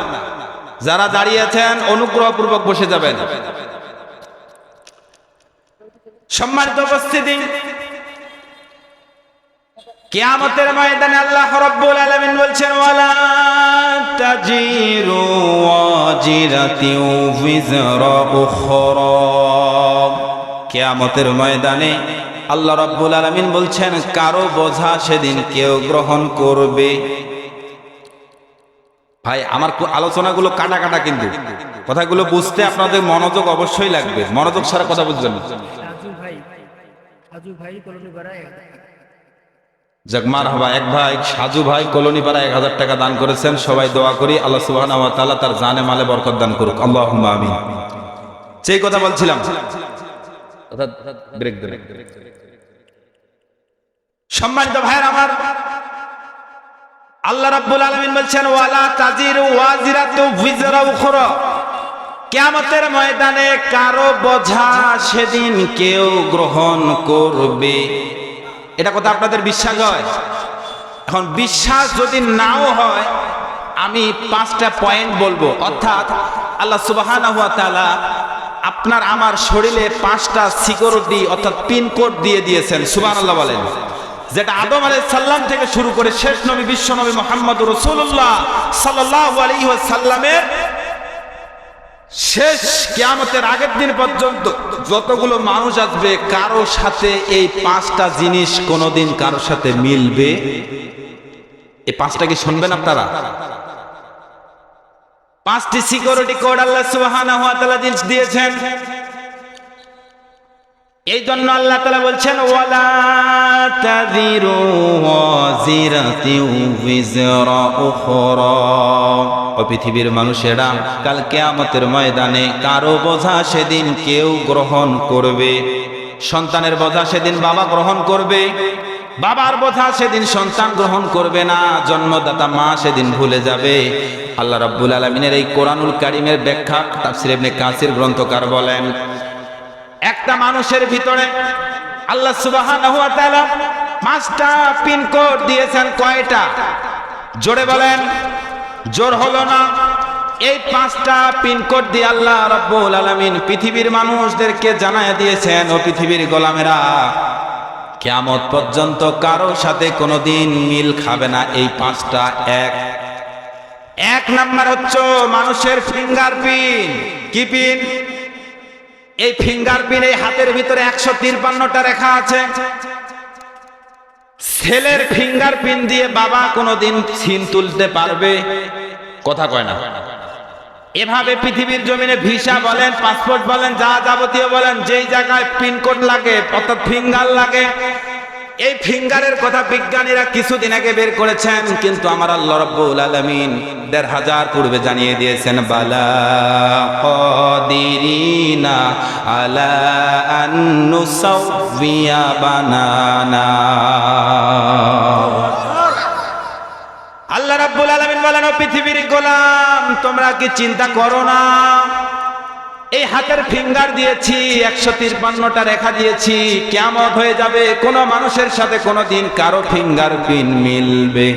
যারা দাঁড়িয়ে আছেন অনুগ্রহপূর্বক বসে যাবেন। সম্মানিত উপস্থিতি, কিয়ামতের ময়দানে আল্লাহ রাব্বুল আলামিন বলছেন, ওয়ালা তাজিরু ওয়াজিরাতিউ বিজরা উখরা। কিয়ামতের ময়দানে আল্লাহ রাব্বুল আলামিন বলছেন, কারো বোঝা সেদিন কেউ গ্রহণ করবে। ভাই আমার আলোচনাগুলো কাটা কাটা, কিন্তু কথাগুলো বুঝতে আপনাদের মনোযোগ অবশ্যই লাগবে। মনোযোগ ছাড়া কথা বুঝবেন না। জাগমার হবা এক ভাই সাজু ভাই কলোনিপাড়া 1000 টাকা দান করেছেন। সবাই দোয়া করি আল্লাহ সুবহানাহু ওয়া তাআলা তার জানে মালে বরকত দান করুক, আল্লাহুম্মা আমিন। সেই কথা বলছিলাম, ব্রেক দেন। সম্মানিত ভাইয়ের আমার, আল্লাহ রাব্বুল আলামিন বলছেন, ওয়ালা তাজিরু ওয়াজিরাতু বিজরা উখরা। কিয়ামতের ময়দানে কারো বোঝা সেদিন কেউ গ্রহণ করবে। এটা কথা আপনাদের বিশ্বাস হয়? এখন বিশ্বাস যদি নাও হয়, আমি 5টা পয়েন্ট বলবো। অর্থাৎ আল্লাহ সুবহানাহু ওয়া তাআলা আপনার আমার শরীরে 5টা সিকিউরিটি অর্থাৎ পিন কোড দিয়ে দিয়েছেন। সুবহানাল্লাহ বলেন। যেটা আদম আলাইহিস সালাম থেকে শুরু করে শেষ নবী বিশ্ব নবী মুহাম্মদুর রাসূলুল্লাহ সাল্লাল্লাহু আলাইহি ওয়াসাল্লামের শেষ কিয়ামতের আগের দিন পর্যন্ত যতগুলো মানুষ আসবে, কারো সাথে এই 5টা জিনিস কোনোদিন কারো সাথে মিলবে? এই 5টা কি শুনবেন আপনারা? 5টি সিকিউরিটি কোড আল্লাহ সুবহানাহু ওয়া তাআলা দিয়েছেন। এই জন্য আল্লাহ তাআলা বলছেন, ওয়ালা তাযিরু ওয়াজিরাতিউ বিজরা উখরা। ও পৃথিবীর মানুষেরা, কাল কিয়ামতের ময়দানে কারো বোঝা সেদিন কেউ গ্রহণ করবে। সন্তানের বোঝা সেদিন বাবা গ্রহণ করবে, বাবার বোঝা সেদিন সন্তান গ্রহণ করবে না, জন্মদাতা মা সেদিন ভুলে যাবে। আল্লাহ রাব্বুল আলামিনের এই কোরআনুল কারীমের ব্যাখ্যা তাফসীর ইবনে কাসির গ্রন্থকার বলেন, একটা মানুষের ভিতরে আল্লাহ সুবহানাহু ওয়া তাআলা 5টা পিন কোড দিয়েছেন। কয়টা? জোরে বলেন, জোর হলো না। এই 5টা পিন কোড দিয়ে আল্লাহ রাব্বুল আলামিন পৃথিবীর মানুষদেরকে জানায় দিয়েছেন, ও পৃথিবীর গোলামেরা, কিয়ামত পর্যন্ত কারো সাথে কোনোদিন মিল খাবে না এই 5টা। এক নাম্বার হচ্ছে মানুষের ফিঙ্গারপ্রিন্ট। কি পিন? এই ফিঙ্গারপ্রিন্ট, এই হাতের ভিতরে 153টা রেখা আছে। ছেলের ফিঙ্গারপ্রিন্ট দিয়ে বাবা কোনোদিন সিন তুলতে পারবে? কথা কয় না। এভাবে পৃথিবীর জমিনে ভিসা বলেন, পাসপোর্ট বলেন, যা যাবতীয় বলেন, যেই জায়গায় পিন কোড লাগে অর্থাৎ ফিঙ্গার লাগে, এই ফিঙ্গারের কথা বিজ্ঞানীরা কিছুদিন আগে বের করেছেন, কিন্তু আমার আল্লাহ রাব্বুল আলামিন 1500 পূর্বে জানিয়ে দিয়েছেন, বালা কাদিরিনা আলা আন নুসাউবিয়া বানানা। আল্লাহ রাব্বুল আলামিন বলেন, ও পৃথিবীর গোলাম, তোমরা কি চিন্তা করো না, এই হাতের ফিঙ্গার দিয়েছি, 153টা রেখা দিয়েছি, কিয়ামত হয়ে যাবে, কোন মানুষের সাথে কোনোদিন কারো ফিঙ্গারপ্রিন্ট মিলবে?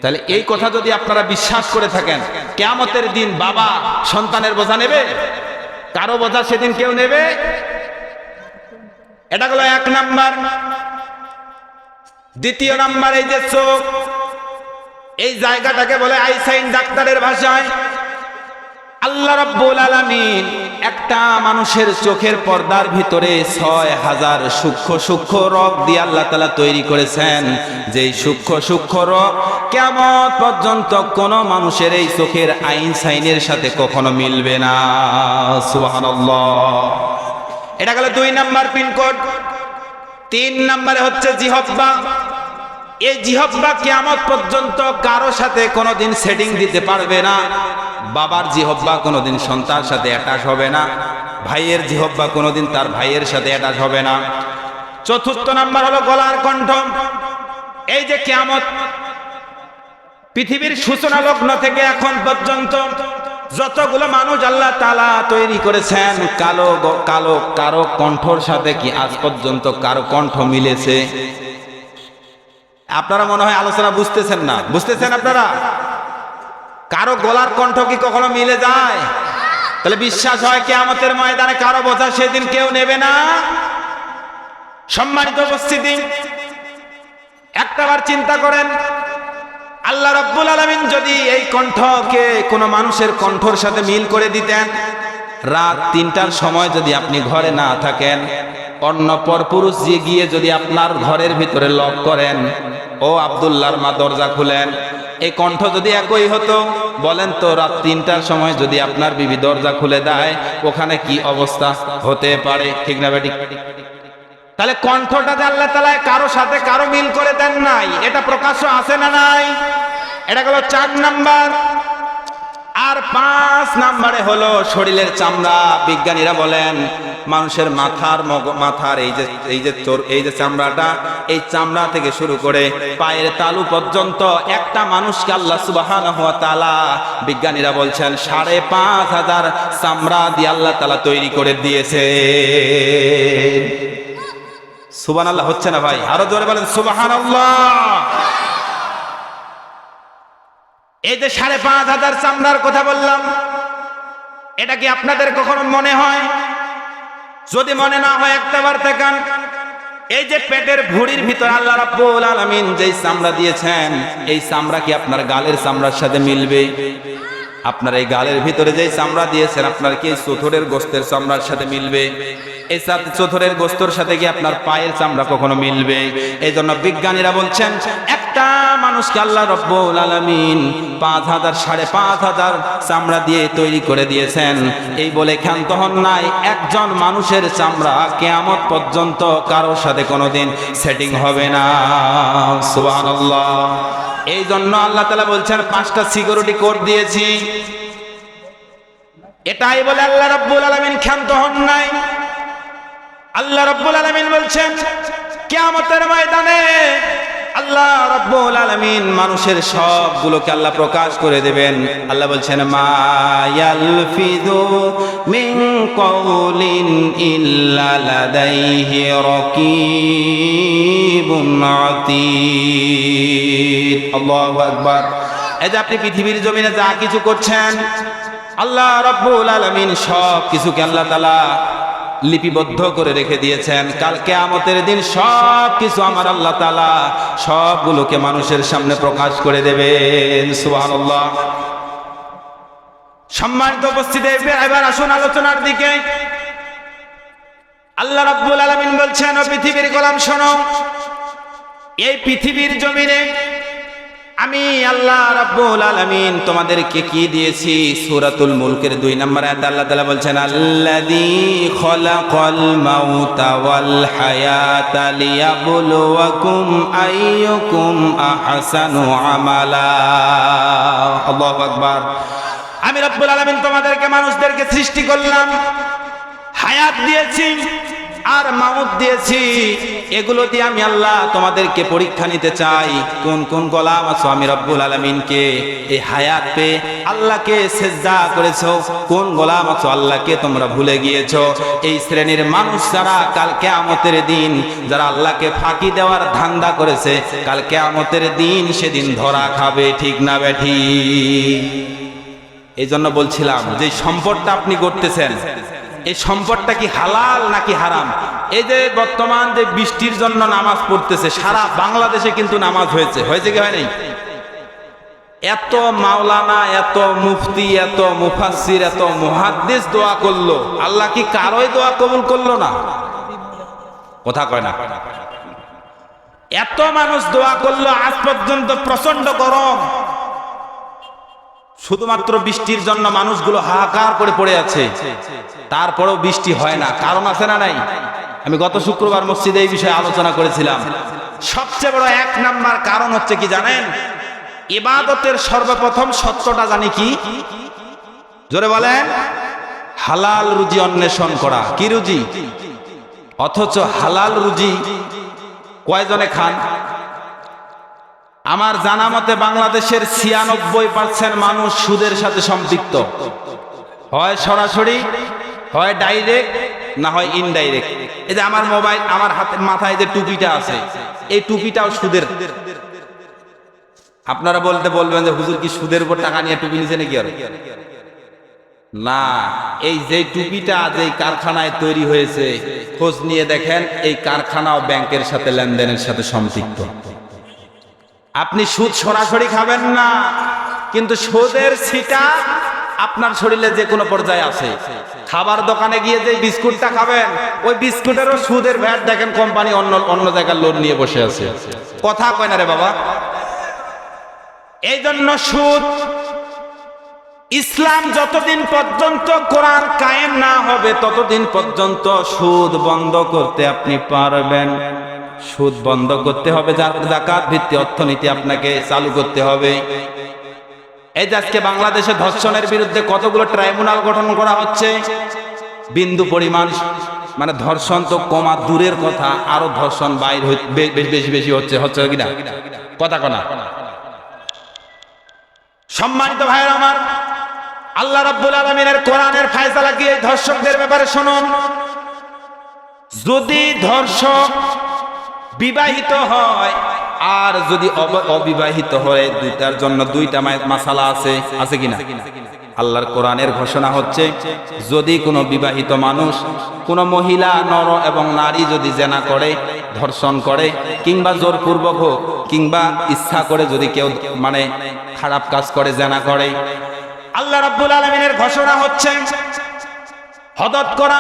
তাহলে এই কথা যদি আপনারা বিশ্বাস করে থাকেন, কিয়ামতের দিন বাবা সন্তানের বোঝা নেবে? কারো বোঝা সেদিন কেউ নেবে? এটা হলো 1 নাম্বার। দ্বিতীয় নাম্বার, এই যে চোখ, এই জায়গাটাকে বলে আইসাইন ডাক্তারের ভাষায়। আল্লাহ রাব্বুল আলামিন একটা মানুষের চোখের পর্দার ভিতরে 6000 সূক্ষ্ম সূক্ষ্ম রগ দিয়ে আল্লাহ তাআলা তৈরি করেছেন। যেই সূক্ষ্ম সূক্ষ্ম রগ কিয়ামত পর্যন্ত কোন মানুষের এই চোখের আইন সাইনের সাথে কখনো মিলবে না। সুবহানাল্লাহ। এটা গেল 2 নাম্বার পিনকোড। 3 নম্বরে হচ্ছে জিহ্বা। এই জিহ্বা কিয়ামত পর্যন্ত কারো সাথে কোনোদিন সেটিং দিতে পারবে না। বাবার জিহ্বা কোনোদিন সন্তানের সাথে অ্যাটাচ হবে না, ভাইয়ের জিহ্বা কোনোদিন তার ভাইয়ের সাথে অ্যাটাচ হবে না। 4র্থ নাম্বার হলো গলার কণ্ঠ। এই যে কিয়ামত পৃথিবীর সূচনা লগ্ন থেকে এখন পর্যন্ত যতগুলো মানুষ আল্লাহ তাআলা তৈরি করেছেন, কালো কালো কারো কণ্ঠর সাথে কি আজ পর্যন্ত কারো কণ্ঠ মিলেছে? আপনারা মনে হয় আলোচনা বুঝতেছেন না, বুঝতেছেন আপনারা? কারো গলার কণ্ঠ কি কখনো মিলে যায়? তাহলে বিশ্বাস হয় কিয়ামতের ময়দানে কারো বোঝা সেদিন কেউ নেবে না। সম্মানিত উপস্থিতি, একটাবার চিন্তা করেন, আল্লাহ রাব্বুল আলামিন যদি এই কণ্ঠকে কোনো মানুষের কণ্ঠর সাথে মিল করে দিতেন, রাত ৩টার সময় যদি আপনি ঘরে না থাকেন, অন্য পরপুরুষ গিয়ে যদি আপনার ঘরের ভিতরে লক করেন, ও আব্দুল্লাহর মা দরজা খুলেন, এই কণ্ঠ যদি একই হতো, বলেন তো রাত ৩টার সময় যদি আপনার বিবি দরজা খুলে দেয়, ওখানে কি অবস্থা হতে পারে? ঠিক না বেটি? তাহলে কণ্ঠটা যে আল্লাহ তাআলা কারো সাথে কারো মিল করে দেন নাই, এটা প্রকাশ্য আছে না নাই? এটা হলো ৪ নাম্বার। আর ৫ নাম্বারে হলো শরীরের চামড়া। বিজ্ঞানীরা বলেন মানুষের মাথার এই যে চামড়াটা, এই চামড়া থেকে শুরু করে পায়ের তালু পর্যন্ত একটা মানুষকে আল্লাহ সুবহানাহু ওয়া তাআলা, বিজ্ঞানীরা বলছেন ৫,৫০০ চামড়া দিয়ে আল্লাহ তাআলা তৈরি করে দিয়েছে। সুবহানাল্লাহ হচ্ছে না ভাই? আরো জোরে বলেন সুবহানাল্লাহ। এই যে ৫,৫০০ চামড়ার কথা বললাম, এটা কি আপনাদের কখনো মনে হয়? যদি মনে না হয় একটাবার তাকান, এই যে পেটের ভুঁড়ির ভিতর আল্লাহ রাব্বুল আলামিন যেই চামড়া দিয়েছেন, এই চামড়া কি আপনার গালের চামড়ার সাথে মিলবে? আপনার এই গালের ভিতরে যেই চামড়া দিয়েছেন, আপনার কি চোথরের গোস্তের চামড়ার সাথে মিলবে? এই চোথরের গোস্তর সাথে কি আপনার পায়ের চামড়া কখনো মিলবে? এই জন্য বিজ্ঞানীরা বলছেন একটা মানুষকে আল্লাহ রাব্বুল আলামিন ৫,০০০ চামড়া দিয়ে তৈরি করে দিয়েছেন। এই বলে ক্ষান্ত হন নাই, একজন মানুষের চামড়া কিয়ামত পর্যন্ত কারোর সাথে কোনোদিন সেটিং হবে না। সুবহানাল্লাহ। এই জন্য আল্লাহ তাআলা বলছেন ৫টা সিকিউরিটি কোড দিয়েছি। এটাই বলে আল্লাহ রাব্বুল আলামিন ক্ষান্ত হন নাই। আল্লাহ রাব্বুল আলামিন বলছেন কিয়ামতের ময়দানে আল্লাহ রাব্বুল আলামিন মানুষের সবগুলোকে আল্লাহ প্রকাশ করে দেবেন। আল্লাহ বলছেন মা ইয়ালফিযু মিন কাউলিন ইল্লা লাদাইহি রাকীবুন আতীদ। আল্লাহু আকবার। এই যে আপনি পৃথিবীর জমিনে যা কিছু করছেন, আল্লাহ রাব্বুল আলামিন সব কিছুকে আল্লাহ তাআলা লিপিবদ্ধ করে রেখে দিয়েছেন। কাল কিয়ামতের দিন সব কিছু আমার আল্লাহ তাআলা সবগুলোকে মানুষের সামনে প্রকাশ করে দেবেন। সুবহানাল্লাহ। সম্মানিত উপস্থিতি, এবার আসুন আলোচনার দিকে। আল্লাহ রাব্বুল আলামিন বলছেন, ও পৃথিবীর গোলাম শোনো, এই পৃথিবীর জমিনে আমি আল্লাহ রাব্বুল আলামিন তোমাদেরকে কি দিয়েছি? সূরাতুল মুলকের ২ নম্বর আয়াতে আল্লাহ তাআলা বলছেন আল্লাযী খলাকাল মাউতা ওয়াল হায়াতা লিয়াবলুয়াকুম আইয়ুকুম আহসানু আমালা। আল্লাহু আকবার। আমি রাব্বুল আলামিন তোমাদেরকে মানুষদেরকে সৃষ্টি করলাম, হায়াত দিয়েছি আর মাউত দিয়েছি। এগুলো দিয়ে আমি আল্লাহ তোমাদেরকে পরীক্ষা নিতে চাই কোন কোন গোলাম আছো আমি রব্বুল আলামিনকে এই হায়াত পেয়ে আল্লাহকে সিজদা করেছো, কোন গোলাম আছো আল্লাহকে তোমরা ভুলে গিয়েছো। এই শ্রেণীর মানুষ যারা কাল কিয়ামতের দিন যারা আল্লাহকে ফাঁকি দেওয়ার ধান্দা করেছে, কাল কিয়ামতের দিন সেদিন ধরা খাবে। ঠিক না বেঠি? এই জন্য বলছিলাম যে সম্পদটা আপনি করতেছেন, এই সম্পদটা কি হালাল নাকি হারাম? এই যে বর্তমান যে বৃষ্টির জন্য নামাজ পড়তেছে, সারা বাংলাদেশে কিন্তু নামাজ হয়েছে কি হয় নাই? এত মাওলানা, এত মুফতি, এত মুফাসসির, এত মুহাদ্দিস দোয়া করলো, আল্লাহ কি কারোই দোয়া কবুল করলো না? কথা কয় না। এত মানুষ দোয়া করলো, আজ পর্যন্ত প্রচন্ড গরম, শুধুমাত্র বৃষ্টির জন্য মানুষগুলো হাহাকার করে পড়ে আছে, তারপরেও বৃষ্টি হয় না। কারণ আছে না নাই? আমি গত শুক্রবার মসজিদে এই বিষয়ে আলোচনা করেছিলাম। সবচেয়ে বড় ১ নাম্বার কারণ হচ্ছে কি জানেন? ইবাদতের সর্বপ্রথম সত্যটা জানি কি? জোরে বলেন। হালাল রুজি অন্বেষণ করা। কি রুজি? অথচ হালাল রুজি কয়জনে খান? আমার জানা মতে বাংলাদেশের ৯৬% মানুষ সুদের সাথে সম্পৃক্ত, হয় সরাসরি, হয় ডাইরেক্ট, না হয় ইনডাইরেক্ট। এই যে আমার মোবাইল, আমার হাতের মাথায় যে টুপিটা আছে, এই টুপিটাও সুদের আপনারা বলবেন যে হুজুর কি সুদের উপর টাকা নিয়ে টুপি নিছে নাকি? আর না, এই যে টুপিটা যেই কারখানায় তৈরি হয়েছে, খোঁজ নিয়ে দেখেন এই কারখানাও ব্যাংকের সাথে লেনদেনের সাথে সম্পৃক্ত। আপনি সুদ সরাসরি খাবেন না, কিন্তু সুদের ছিটা আপনার শরীরে যে কোনো পর্যায়ে আছে। খাবার দোকানে গিয়ে যে বিস্কুটটা খাবেন, ওই বিস্কুটেরও সুদের ভ্যাট দেখেন কোম্পানি অন্য জায়গায় লোন নিয়ে বসে আছে। কথা কয় না রে বাবা। এই জন্য সুদ, ইসলাম যতদিন পর্যন্ত কোরআন কায়েম না হবে ততদিন পর্যন্ত সুদ বন্ধ করতে আপনি পারবেন। সুদ বন্ধ করতে হবে, যাকাত ভিত্তিক অর্থনীতি আপনাকে চালু করতে হবে। এই যে আজকে বাংলাদেশে ধর্ষণের বিরুদ্ধে কতগুলো ট্রাইব্যুনাল গঠন করা হচ্ছে, বিন্দু পরিমাণ মানে ধর্ষণ তো কমা দূরের কথা, আরো ধর্ষণ বাইর বেশি হচ্ছে কিনা? কথা কনা। সম্মানিত ভাইয়ের আমার, আল্লাহ রাব্বুল আলামিনের কোরআনের ফয়সালা কি এই ধর্ষকদের ব্যাপারে শুনুন। যদি ধর্ষক বিবাহিত হয় আর যদি অবিবাহিত হয়, দুইটার জন্য দুইটা মাসালা আছে কিনা? আল্লাহর কোরআনের ঘোষণা হচ্ছে, যদি কোনো বিবাহিত মানুষ, কোনো মহিলা, নর এবং নারী যদি জেনা করে, ধর্ষণ করে, কিংবা জোরপূর্বক হোক কিংবা ইচ্ছা করে যদি কেউ মানে খারাপ কাজ করে, জেনা করে, আল্লাহ রাব্বুল আলামিনের ঘোষণা হচ্ছে হদত করা,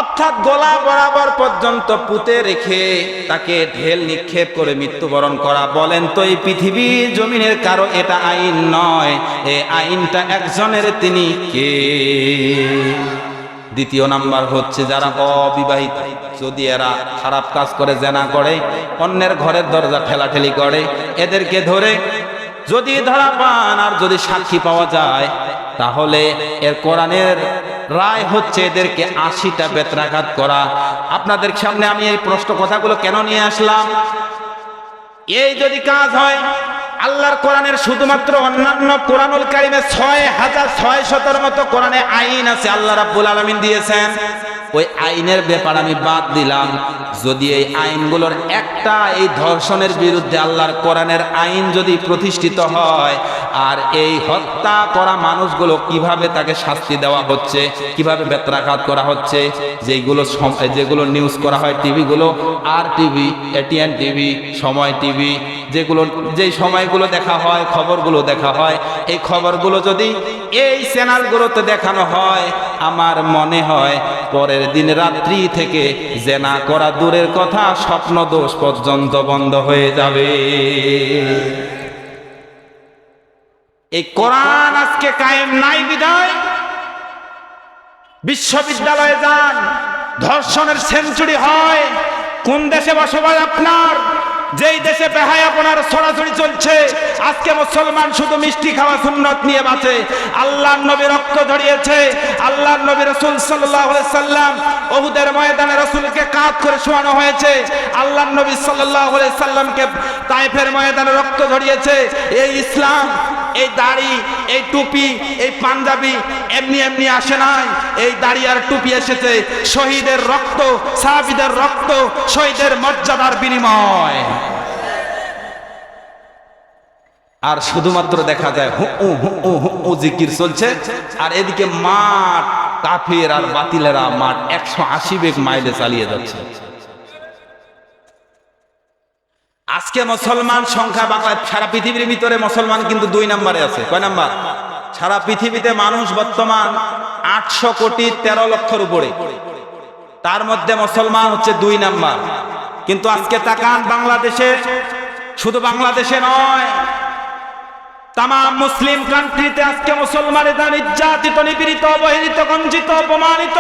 অর্থাৎ গলা বরাবর পর্যন্ত পুঁতে রেখে তাকে ঢেল নিক্ষেপ করে মৃত্যুবরণ করা। বলেন তো এই পৃথিবী জমিনের কারো এটা আইন নয়, এই আইনটা একজনের, তিনি কে? দ্বিতীয় নাম্বার হচ্ছে যারা অবিবাহিত, যদি এরা খারাপ কাজ করে, জেনা করে, অন্যের ঘরের দরজা ঠেলাঠেলি করে, এদেরকে ধরে যদি ধরা পান আর যদি সাক্ষী পাওয়া যায়, তাহলে এর কোরআনের রায় হচ্ছে এদেরকে 80টা বেত্রাঘাত করা। আপনাদের সামনে আমি এই প্রশ্ন কথাগুলো কেন নিয়ে আসলাম? এই যদি কাজ হয়, আল্লাহর কোরআনের শুধুমাত্র অন্যান্য কোরআনুল কারীমে 6600 মতো কোরআনে আইন আছে, আল্লাহ রাব্বুল আলামিন দিয়েছেন। ওই আইনের ব্যাপার আমি বাদ দিলাম। যদি এই আইনগুলোর একটা, এই ধর্ষণের বিরুদ্ধে আল্লাহর কোরআনের আইন যদি প্রতিষ্ঠিত হয়, আর এই হত্যা করা মানুষগুলো কিভাবে তাকে শাস্তি দেওয়া হচ্ছে, কিভাবে বেত্রাঘাত করা হচ্ছে, যেগুলো নিউজ করা হয় টিভিগুলো, আর টিভি, এটিএন টিভি, সময় টিভি, যেই সময়গুলো দেখা হয়, খবরগুলো দেখা হয়, এই খবরগুলো যদি এই চ্যানেলগুলোতে দেখানো হয়, আমার মনে হয় পরের দিন রাত্রি থেকে জেনা করা দূরের কথা, স্বপ্ন দোষ পর্যন্ত বন্ধ হয়ে যাবে। এই কোরআন আজকে কায়েম নাই বিধায় বিশ্ববিদ্যালয়ে যান, ধর্ষণের সেঞ্চুরি হয়। কোন দেশে বসবাস আপনার? যেই দেশে বেহায়াপনার ছড়াছড়ি চলছে, আজকে মুসলমান শুধু মিষ্টি খাওয়া সুন্নত নিয়ে বাঁচে। আল্লাহর নবী রক্ত ঝরিয়েছে, আল্লাহর নবী রাসূল সাল্লাল্লাহু আলাইহি সাল্লাম উহুদের ময়দানে রাসূলকে কাঁধ করে শোয়ানো হয়েছে, আল্লাহর নবী সাল্লাল্লাহু আলাইহি সাল্লামকে তায়েফের ময়দানে রক্ত ঝরিয়েছে। এই ইসলাম, এই দাড়ি, এই টুপি, এই পাঞ্জাবি এমনি এমনি আসে নাই। এই দাড়ি আর টুপি এসেছে শহীদের রক্ত, সাহাবীদের রক্ত, শহীদের মর্যাদার বিনিময়। আর শুধুমাত্র দেখা যায় হু জিকির চলছে, আর এদিকে মাঠ কাফের আর বাতিলেরা মাঠ 180 বেগ মাইলে চালিয়ে যাচ্ছে। আজকে মুসলমান সংখ্যা বাংলায়, সারা পৃথিবীর ভিতরে মুসলমান কিন্তু 2 নম্বরে আছে। কয় নাম্বার? সারা পৃথিবীতে মানুষ বর্তমান 800 কোটি 13 লক্ষের উপরে, তার মধ্যে মুসলমান হচ্ছে 2 নাম্বার। কিন্তু আজকে তাকান বাংলাদেশে, শুধু বাংলাদেশে নয়, তাম মুসলিম কান্ট্রিতে আজকে মুসলমানেরা নির্যাতিত, নিপীড়িত, অবহেলিত, বঞ্চিত, অপমানিত।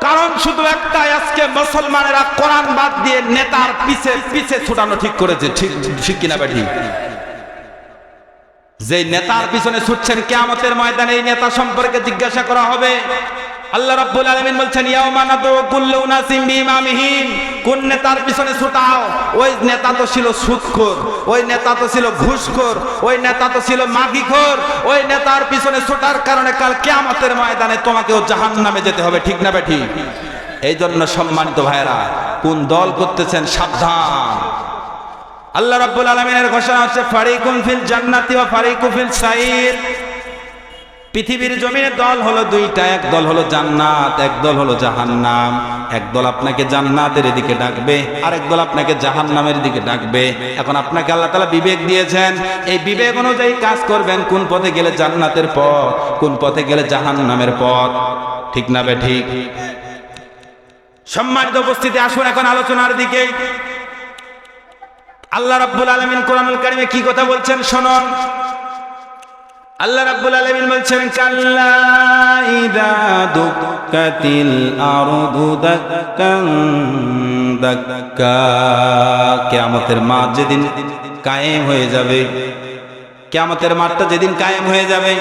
কারণ শুধু একটাই, আজকে মুসলমানেরা কোরআন বাদ দিয়ে নেতার পিছে পিছে ছুটানো ঠিক করেছে। ঠিক কিনা বেঠি? যে নেতার পিছনে ছুটছেন, কিয়ামতের ময়দানে এই নেতা সম্পর্কে জিজ্ঞাসা করা হবে। আল্লাহ রাব্বুল আলামিন বলছেন, ইয়াউমা নাদউ কুল্লু উনাসিম বিইমামিহিম। কোন নেতার পিছনে ছুটাও? ওই নেতা তো ছিল সুদখোর, ওই নেতা তো ছিল ঘুষখোর, ওই নেতা তো ছিল মাগিখোর। ওই নেতার পিছনে ছুটার কারণে কাল কিয়ামতের ময়দানে তোমাকেও জাহান্নামে যেতে হবে। ঠিক না বেঠি? এই জন্য সম্মানিত ভাইরা, কোন দল করতেছেন সাবধান। আল্লাহ রাব্বুল আলামিনের ঘোষণা হচ্ছে ফারিকুন ফিল জান্নাতি ওয়া ফারিকুন ফিল সাইর। পৃথিবীর জমিনে দল হলো দুইটা, এক দল হলো জান্নাত, এক দল হলো জাহান্নাম। এক দল আপনাকে জান্নাতের দিকে ডাকবে, আরেক দল আপনাকে জাহান্নামের দিকে ডাকবে। এখন আপনাকে আল্লাহ তাআলা বিবেক দিয়েছেন, এই বিবেক অনুযায়ী কাজ করবেন, কোন পথে গেলে জান্নাতের পথ, কোন পথে গেলে জাহান্নামের পথ। ঠিক না বে ঠিক? সম্মানিত উপস্থিতি, আসুন এখন আলোচনার দিকে। আল্লাহ রাব্বুল আলামিন কোরআনুল কারীমে কি কথা বলছেন শুনুন। আল্লাহ রাব্বুল আলামিন বলছেন কাল্লা ইযা দুক্কাতিল আরদু দাক্কান দাক্কা। কিয়ামতের মাঠ যেদিন কায়েম হয়ে যাবে, কিয়ামতের মাঠটা যেদিন কায়েম হয়ে যাবে,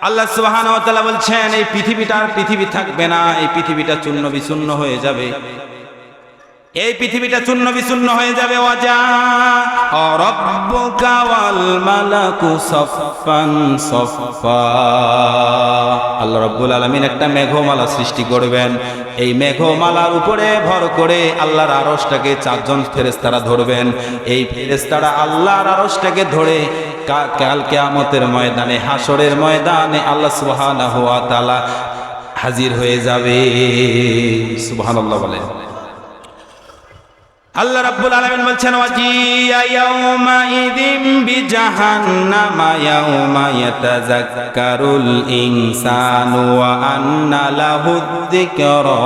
আল্লাহ সুবহানাহু ওয়া তাআলা বলছেন এই পৃথিবীটা আর পৃথিবী থাকবে না, এই পৃথিবীটা চূর্ণ বিচূর্ণ হয়ে যাবে, এই পৃথিবীটা চূর্ণ বিচূর্ণ হয়ে যাবে। ওয়াজা রাব্বুকা ওয়াল মালাকু সাফফান সাফফা। আল্লাহ রাব্বুল আলামিন একটা মেঘমালা সৃষ্টি করবেন, এই মেঘমালার উপরে ভর করে আল্লাহর আরশটাকে চারজন ফেরেশতারা ধরবেন। এই ফেরেশতারা আল্লাহর আরশটাকে ধরে কাল কিয়ামতের ময়দানে, হাসরের ময়দানে আল্লাহ সুবহানাহু ওয়া তাআলা হাজির হয়ে যাবে। সুবহানাল্লাহ বলেন। আল্লাহ রাব্বুল আলামিন বলছেন ওয়াজিয়া ইয়াউমা ইযিম বিজাহান্নামা ইয়াউমা ইয়াতাযাক্কারুল ইনসানু ওয়া আন্না লাহুদ যিকরা।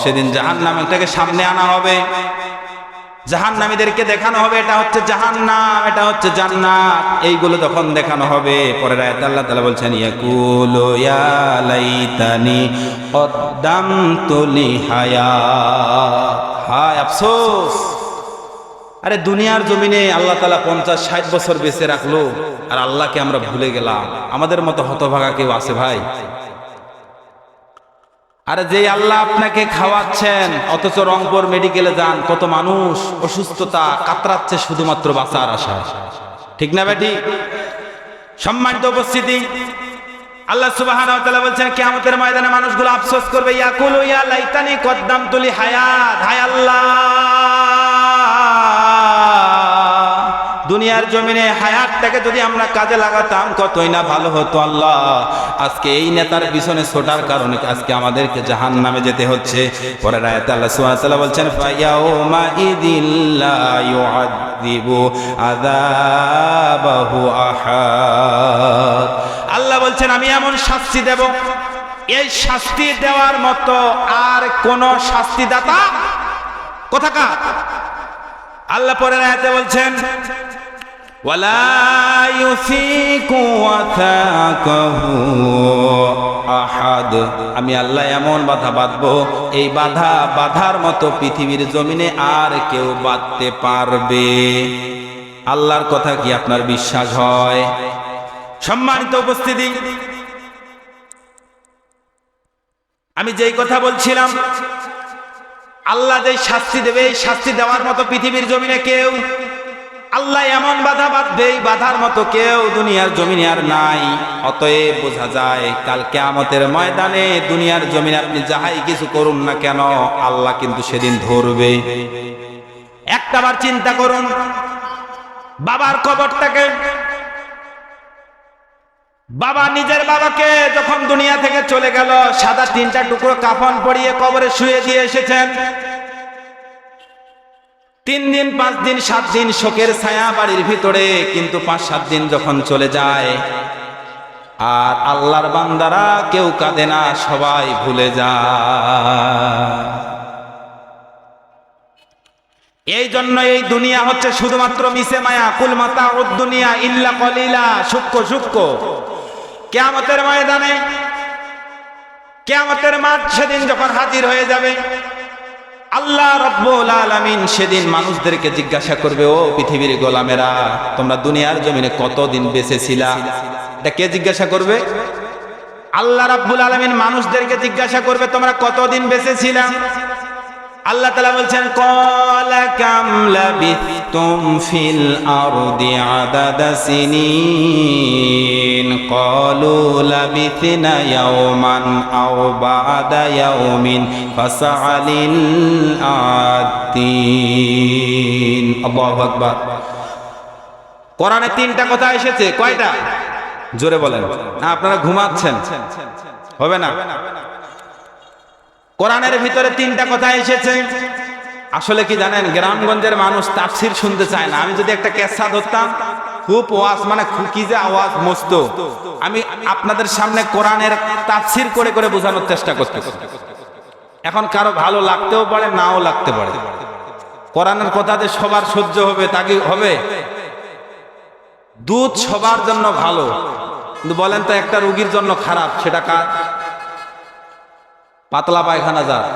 সেদিন জাহান্নামটাকে সামনে আনা হবে, জাহান্নামীদেরকে দেখানো হবে এটা হচ্ছে জাহান্নাম, এটা হচ্ছে জান্নাত, এইগুলো তখন দেখানো হবে। পরের আয়াতে আল্লাহ তাআলা বলছেন ইয়াকুলু ইয়া লাইতানি কদ্দামতু লি হায়াত। হায় আফসোস, আরে দুনিয়ার জমিনে আল্লাহ তাআলা 50-60 বছর বেঁচে রাখলো, আর আল্লাহকে আমরা ভুলে গেলাম। আমাদের মতো হতভাগা কেউ আছে ভাই? আরে যে আল্লাহ আপনাকে খাওয়াচ্ছেন, অথচ রংপুর মেডিকেলে যান, কত মানুষ অসুস্থতা কাতরাচ্ছে শুধুমাত্র বাঁচার আশায়। ঠিক না বেটি? সম্মানিত উপস্থিতি, আল্লাহ সুবহানাহু ওয়া তাআলা বলছেন কিয়ামতের ময়দানে মানুষগুলো আফসোস করবে, ইয়াকুলু ইয়া লাইতানি কদ্দামতু লি হায়াত। হায় আল্লাহ, দুনিয়ার জমিনে হায়াতটাকে যদি আমরা কাজে লাগাতাম কতই না ভালো হতো। আল্লাহ, আজকে এই নেতার পিছনে ছোটার কারণে আজকে আমাদেরকে জাহান্নামে যেতে হচ্ছে। পরের আয়াতে আল্লাহ সুবহানাহু ওয়া তাআলা বলছেন ফায়াউমা ইযিল্লা ইউআযিবু আযাবাহু আহাদ। আল্লাহ বলছেন আমি এমন শাস্তি দেব, এই শাস্তি দেওয়ার মতো আর কোন শাস্তিদাতা কোথাকার? আল্লাহ পরের আয়াতে বলছেন ওয়ালা ইউসিকু ওয়াসাকাহু আহাদ। আমি আল্লাহ এমন বাধা বাঁধবো, এই বাধার মতো পৃথিবীর জমিনে আর কেউ বাঁধতে পারবে? আল্লাহর কথা কি আপনার বিশ্বাস হয়? সম্মানিত উপস্থিতি, আমি যেই কথা বলছিলাম, আল্লাহ যে শাস্তি দেবে, এই শাস্তি দেওয়ার মতো পৃথিবীর জমিনে কেউ, আল্লাহ এমন বাধা বাঁধবে, এই বাধার মতো কেউ দুনিয়ার জমিনে আর নাই। অতএব বোঝা যায় কাল কিয়ামতের ময়দানে দুনিয়ার জমিনে আপনি যাহাই কিছু করুন না কেন, আল্লাহ কিন্তু সেদিন ধরবে। একটাবার চিন্তা করুন, বাবার কবরটাকে, বাবা নিজের বাবাকে যখন দুনিয়া থেকে চলে গেল, সাদা 3টা টুকরো কাফন পরিয়ে কবরে শুয়ে দিয়ে এসেছেন। 3 দিন 5 দিন 7 দিন শোকের ছায়া বাড়ির ভিতরে, কিন্তু 5-7 দিন যখন চলে যায় আর আল্লাহর বান্দারা কেউ কাঁদে না, সবাই ভুলে যায়। এই জন্য এই দুনিয়া হচ্ছে শুধুমাত্র মিছে মায়া। কুল মাতাউদ দুনিয়া ইল্লা কলিলা, সূক্ষ্ম। কিয়ামতের ময়দানে, কিয়ামতের মাঠ সেদিন যখন হাজির হয়ে যাবে, আল্লাহ রাব্বুল আলামিন সেদিন মানুষদেরকে জিজ্ঞাসা করবে, ও পৃথিবীর গোলামেরা, তোমরা দুনিয়ার জমিনে কতদিন বেঁচে ছিলা? এটা কে জিজ্ঞাসা করবে? আল্লাহ রাব্বুল আলামিন মানুষদেরকে জিজ্ঞাসা করবে, তোমরা কতদিন বেঁচে ছিলা? আল্লাহ তাআলা বলছেন ক্বালা কাম লাবিথতুম ফিল আরদি আদাদা সিনিন ক্বালু লাবিথনা ইয়াওমান আও বা'দা ইয়াওমিন ফাসআলিল আদিন। আল্লাহু আকবার। কোরআনে তিনটা কথা এসেছে, কয়টা? জোরে বলেন। না আপনারা ঘুমাচ্ছেন, হবে না। কোরআনের ভিতরে তিনটা কথা এসেছে। আসলে কি জানেন, গ্রামগঞ্জের মানুষ তাফসীর শুনতে চায় না। আমি যদি একটা কেসা ধরতাম, খুব ওয়াজ মানে কি যে আওয়াজ মস্ত, আমি আপনাদের সামনে কোরআনের তাফসীর করে করে বোঝানোর চেষ্টা করতে। এখন কারো ভালো লাগতেও পারে, নাও লাগতে পারে। কোরআনের কথা যে সবার সহ্য হবে তা কি হবে? দুধ সবার জন্য ভালো, কিন্তু বলেন তো একটা রোগীর জন্য খারাপ, সেটা কার? পাতলা পায়খানা যার।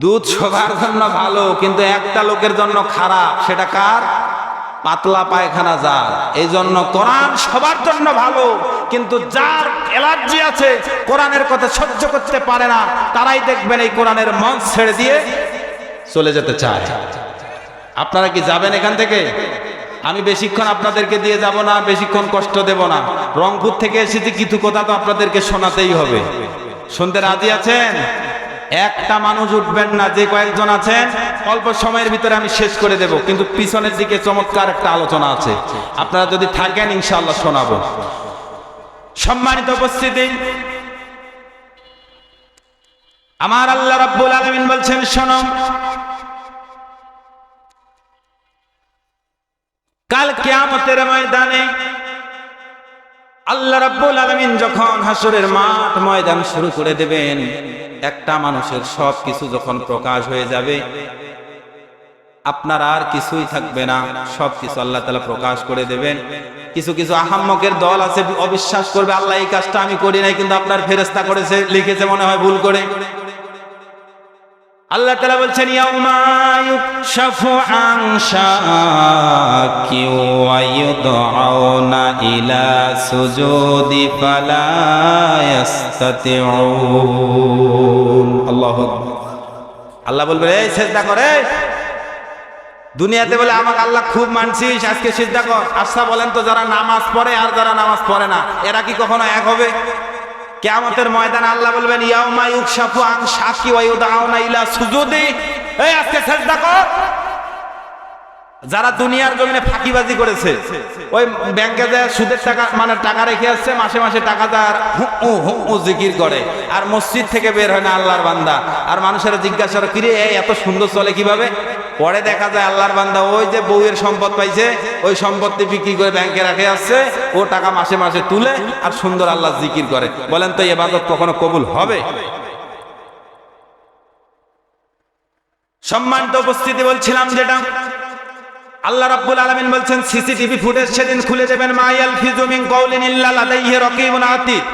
দুধ সবার জন্য ভালো, কিন্তু একটা লোকের জন্য খারাপ, সেটা কার? পাতলা পায়খানা যার। এই জন্য কোরআন সবার জন্য ভালো, কিন্তু যার অ্যালার্জি আছে, কোরআনের কথা সহ্য করতে পারে না, তারাই দেখবেন এই কোরআনের মঞ্চ ছেড়ে দিয়ে চলে যেতে চায়। আপনারা কি যাবেন এখান থেকে? আমি বেশিক্ষণ আপনাদেরকে দিয়ে যাব না, বেশিক্ষণ কষ্ট দেব না। রংপুর থেকে এসেছি, কিছু কথা তো আপনাদেরকে শোনাতেই হবে। শুনতে রাজি আছেন? একটা মানুষ উঠবেন না, যে কয়েকজন আছেন অল্প সময়ের ভিতরে আমি শেষ করে দেব, কিন্তু পিছনের দিকে চমৎকার একটা আলোচনা আছে, আপনারা যদি থাকেন ইনশাআল্লাহ শোনাবো। সম্মানিত উপস্থিতি, আমার আল্লাহ রাব্বুল আলামিন বলছেন, শোনো, কাল কিয়ামতের ময়দানে আল্লাহ রাব্বুল আলামিন যখন হাসরের মাঠ ময়দান শুরু করে দেবেন, একটা মানুষের সব কিছু যখন প্রকাশ হয়ে যাবে, আপনার আর কিছুই থাকবে না, সব কিছু আল্লাহ তাআলা প্রকাশ করে দেবেন। কিছু কিছু আহাম্মকের দল আছে, অবিশ্বাস করবে, আল্লাহ এই কাজটা আমি করি নাই, কিন্তু আপনার ফেরেশতা করেছে, লিখেছে মনে হয় ভুল করে। আল্লাহ তাআলা বলছেন, ইয়াউমা ইউকশাফু আন শাকি ওয়া ইউদআউনা ইলা সুজুদি ফালা ইস্তাতিউন। আল্লাহু আকবার। আল্লাহ বলবে, এই সিজদা করে। দুনিয়াতে বলে আমাকে আল্লাহ খুব মানছিস, আজকে সিজদা কর। আচ্ছা বলেন তো, যারা নামাজ পড়ে আর যারা নামাজ পড়ে না, এরা কি কখনো এক হবে? কিয়ামতের ময়দানে আল্লাহ বলবেন, ইয়াউমা ইউকশাফু আন শাকি ওয়া ইউদআউনা ইলা সুজুদি, এই আজকে সিজদা কর। যারা দুনিয়ার জমিনে ফাঁকিবাজি করেছে, ওই ব্যাংকে যায় সুদের টাকা মানে টাকা রেখে আসছে, মাসে মাসে টাকা দেয়, হু জিকির করে, আর মসজিদ থেকে বের হয় না আল্লাহর বান্দা। আর মানুষেরা জিজ্ঞাসা করে, কিরে এত সুন্দর চলে কিভাবে? পরে দেখা যায় আল্লাহর বান্দা ওই যে বউয়ের সম্পদ পাইছে, ওই সম্পত্তি বিক্রি করে ব্যাংকে রাখে আসছে, ও টাকা মাসে মাসে তুলে আর সুন্দর আল্লাহ জিকির করে। বলেন তো ইবাদত কখনো কবুল হবে? সম্মানিত উপস্থিতি, বলছিলাম যেটা আল্লাহ রাব্বুল আলামিন বলছেন, সিসিটিভি ফুটেজ সেদিন খুলে দেবেন, মা ইয়ালফিজু মিন কাউলিন ইল্লা লাদাইহি রাকীবুন আতীদ।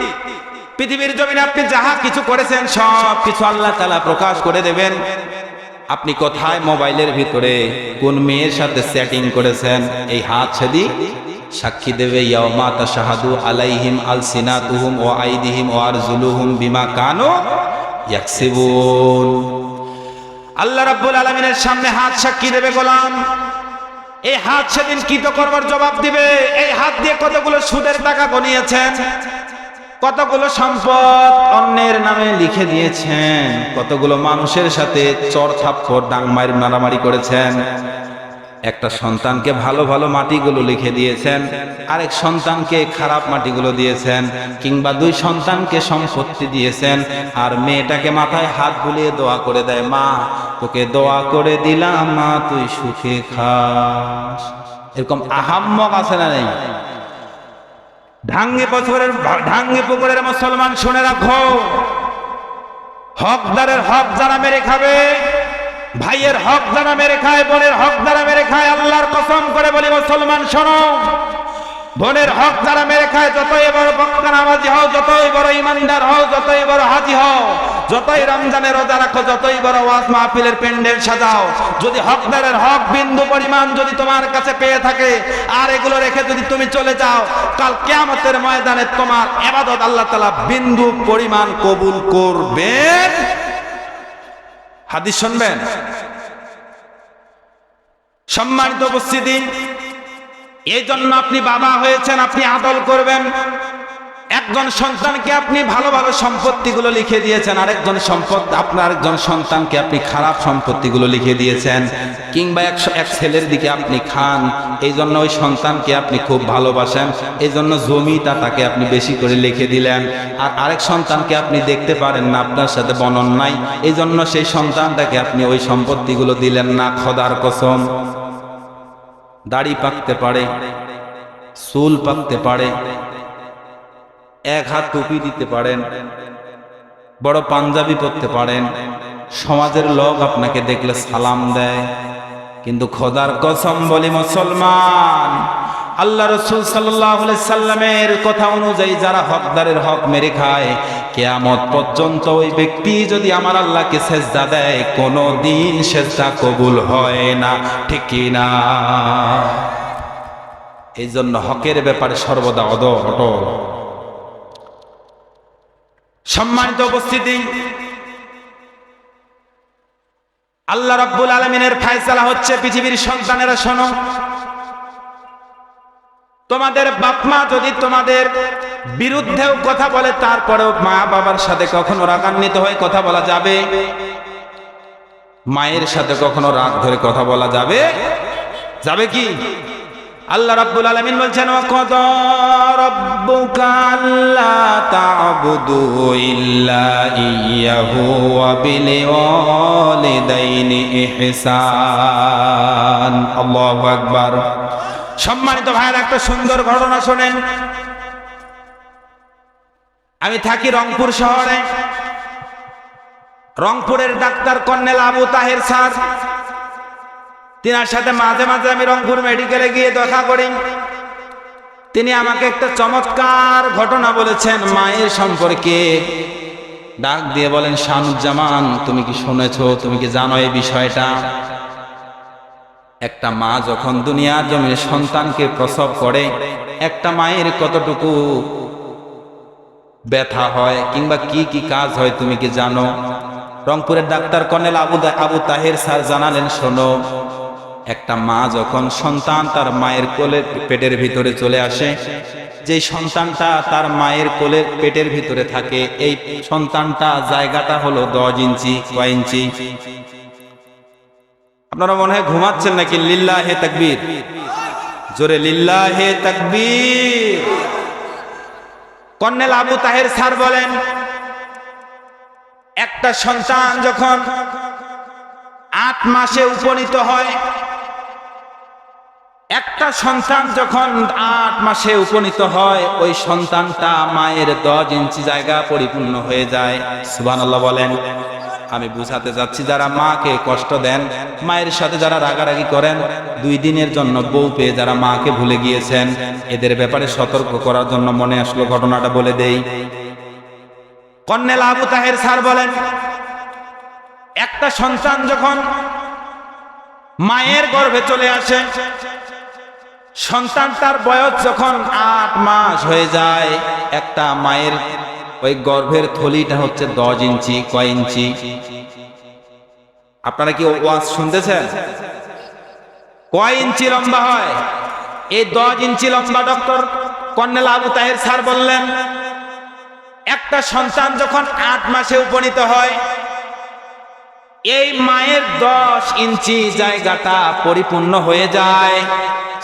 পৃথিবীর জমিনে আপনি যাহা কিছু করেছেন সব কিছু আল্লাহ তাআলা প্রকাশ করে দেবেন। আপনি কোথায় মোবাইলের ভিতরে কোন মেয়ের সাথে চ্যাটিং করেছেন, এই হাত সেদি সাক্ষী দেবে। ইয়াউমা তাশহাদু আলাইহিম আলসিনাতুহুম ওয়া আইদিহিম ওয়া আরজুলুহুম বিমা কানু ইয়াকসিবুন। আল্লাহ রাব্বুল আলামিনের সামনে হাত সাক্ষী দেবে, গোলাম এই হাত সেদিন কৃতকর্মের জবাব দিবে। এই হাত দিয়ে কতগুলো সুদের টাকা গনিয়েছেন, কতগুলো সম্পদ অন্যের নামে লিখে দিয়েছেন, কতগুলো মানুষের সাথে চর থাপ্পড় ডাং মারামারি করেছেন। একটা সন্তানকে ভালো ভালো মাটিগুলো লিখে দিয়েছেন, আরেক সন্তানকে খারাপ মাটিগুলো দিয়েছেন, কিংবা দুই সন্তানকে সম্পত্তি দিয়েছেন, আর মেয়েটাকে মাথায় হাত বুলিয়ে দোয়া করে দেয়, মা তোকে দোয়া করে দিলাম, মা তুই সুখে খাস। এরকম আহাম্মক আছে না নেই? ঢাঙ্গে পুকুরের মুসলমান শুনে রাখো, হকদারের হক যারা মেরে খাবে, ভাইয়ের হক যারা মেরে খায়, বোনের হক যারা মেরে খায়, আল্লাহর কসম করে বলি মুসলমান শোনো, বোনের হক যারা মেরে খায়, যতই বড় বক্তা নামাজি হও, যতই বড় ইমানদার হও, যতই বড় হাজি হও, যতই রমজানের রোজা রাখো, যতই বড় ওয়াজ মাহফিলের প্যান্ডেল সাজাও, যদি হকদারের হক বিন্দু পরিমাণ যদি তোমার কাছে পেয়ে থাকে, আর এগুলো রেখে যদি তুমি চলে যাও, কাল কিয়ামতের ময়দানে তোমার ইবাদত আল্লাহ তাআলা বিন্দু পরিমাণ কবুল করবেন হাদিস শুনবেন। সম্মানিত উপস্থিতি, এই জন্য আপনি বাবা হয়েছেন, আপনি আদল করবেন। একজন সন্তানকে আপনি ভালো ভালো সম্পত্তিগুলো লিখে দিয়েছেন, আরেকজন সন্তানকে আপনি খারাপ সম্পত্তিগুলো লিখে দিয়েছেন, কিংবা এক ছেলের দিকে আপনি খান, এই জন্য ওই সন্তানকে আপনি খুব ভালোবাসেন, এই জন্য জমিটা তাকে আপনি বেশি করে লিখে দিলেন। আর আরেক সন্তানকে আপনি দেখতে পারেন না, আপনার সাথে বনন নাই, এই জন্য সেই সন্তানটাকে আপনি ওই সম্পত্তিগুলো দিলেন না। খোদার কসম, দাড়ি পাকতে পারে, চুল পাকতে পারে, এক হাত টুপি দিতে পারেন, বড় পাঞ্জাবি পরতে পারেন, সমাজের লোক আপনাকে দেখলে সালাম দেয়, কিন্তু খোদার কসম বলি মুসলমান, আল্লাহ রাসূল সাল্লাল্লাহু আলাইহি সাল্লামের কথা অনুযায়ী যারা হকদারের হক মেরে খায়, কিয়ামত পর্যন্ত ওই ব্যক্তি যদি আমার আল্লাহকে সেজদা দেয়, কোনোদিন সেজদা কবুল হয় না। ঠিক কি না? এই জন্য হকের ব্যাপারে সর্বদা অটল। সম্মানিত উপস্থিতি, আল্লাহ রাব্বুল আলামিনের ফয়সালা হচ্ছে, পৃথিবীর সন্তানেরা শোনো, তোমাদের বাপ মা যদি তোমাদের বিরুদ্ধেও কথা বলে, তারপরেও মা বাবার সাথে কখনো রাগান্বিত হয়ে কথা বলা যাবে? মায়ের সাথে কখনো রাগ ধরে কথা বলা যাবে? যাবে কি? আল্লাহ রাব্বুল আলামিন বলছেন, ওয়া কাদা রাব্বুকা আল্লা তা'বুদু ইল্লা ইয়্যাহু ওয়া বিল ওয়ালিদাইনি ইহসান। আল্লাহু আকবার। সম্মানিত ভাইয়েরা, একটা সুন্দর ঘটনা শোনেন। আমি থাকি রংপুর শহরে। রংপুরের doctor colonel Abu Taher sir, তিনার সাথে মাঝে মাঝে আমি রংপুর মেডিকেলে গিয়ে দেখা করি। তিনি আমাকে একটা চমৎকার ঘটনা বলেছেন মায়ের সম্পর্কে। ডাক দিয়ে বলেন, শানুজ্জামান, তুমি কি শুনেছো, তুমি কি জানো এই বিষয়টা? একটা মা যখন দুনিয়ার জমিনে সন্তানকে প্রসব করে, একটা মায়ের কতটুকু ব্যথা হয় কিংবা কি কি কাজ হয় তুমি কি জানো? রংপুরের doctor colonel Abu Taher sir জানালেন, শোনো, একটা মা যখন সন্তান তার মায়ের কোলের পেটের ভিতরে চলে আসে, যে সন্তানটা তার মায়ের কোলের পেটের ভিতরে থাকে, এই সন্তানটা জায়গাটা হলো 10 ইঞ্চি। কয় ইঞ্চি? আপনারা মনে হয় ঘুমাচ্ছেন নাকি? লিল্লাহে তাকবীর, জোরে লিল্লাহে তাকবীর। কর্নেল আবু তাহের স্যার বলেন, একটা সন্তান যখন 8 মাসে উপনীত হয়, একটা সন্তান যখন 8 মাসে উপনীত হয়, ওই সন্তানটা মায়ের 10 ইঞ্চি জায়গা পরিপূর্ণ হয়ে যায়। সুবহানাল্লাহ বলেন। আমি বুঝাতে যাচ্ছি, যারা মাকে কষ্ট দেন, মায়ের সাথে যারা রাগারাগি করেন, 2 দিনের জন্য বউ পেয়ে যারা মাকে ভুলে গিয়েছেন, এদের ব্যাপারে সতর্ক করার জন্য মনে আসলো ঘটনাটা বলে দেই। কর্নেল আবু তাহের স্যার বলেন, একটা সন্তান যখন মায়ের গর্ভে চলে আসে, সন্তানটার বয়স যখন 8 মাস হয়ে যায়, একটা মায়ের ওই গর্ভের থলিটা হচ্ছে 10 ইঞ্চি। কয় ইঞ্চি? আপনারা কি ওয়াজ শুনতেছেন? কয় ইঞ্চি লম্বা হয়? এই 10 ইঞ্চি লম্বা doctor colonel Abu Taher sir বললেন, একটা সন্তান যখন 8 মাসে উপনীত হয়, এই মায়ের 10 ইঞ্চি জায়গাটা পরিপূর্ণ হয়ে যায়।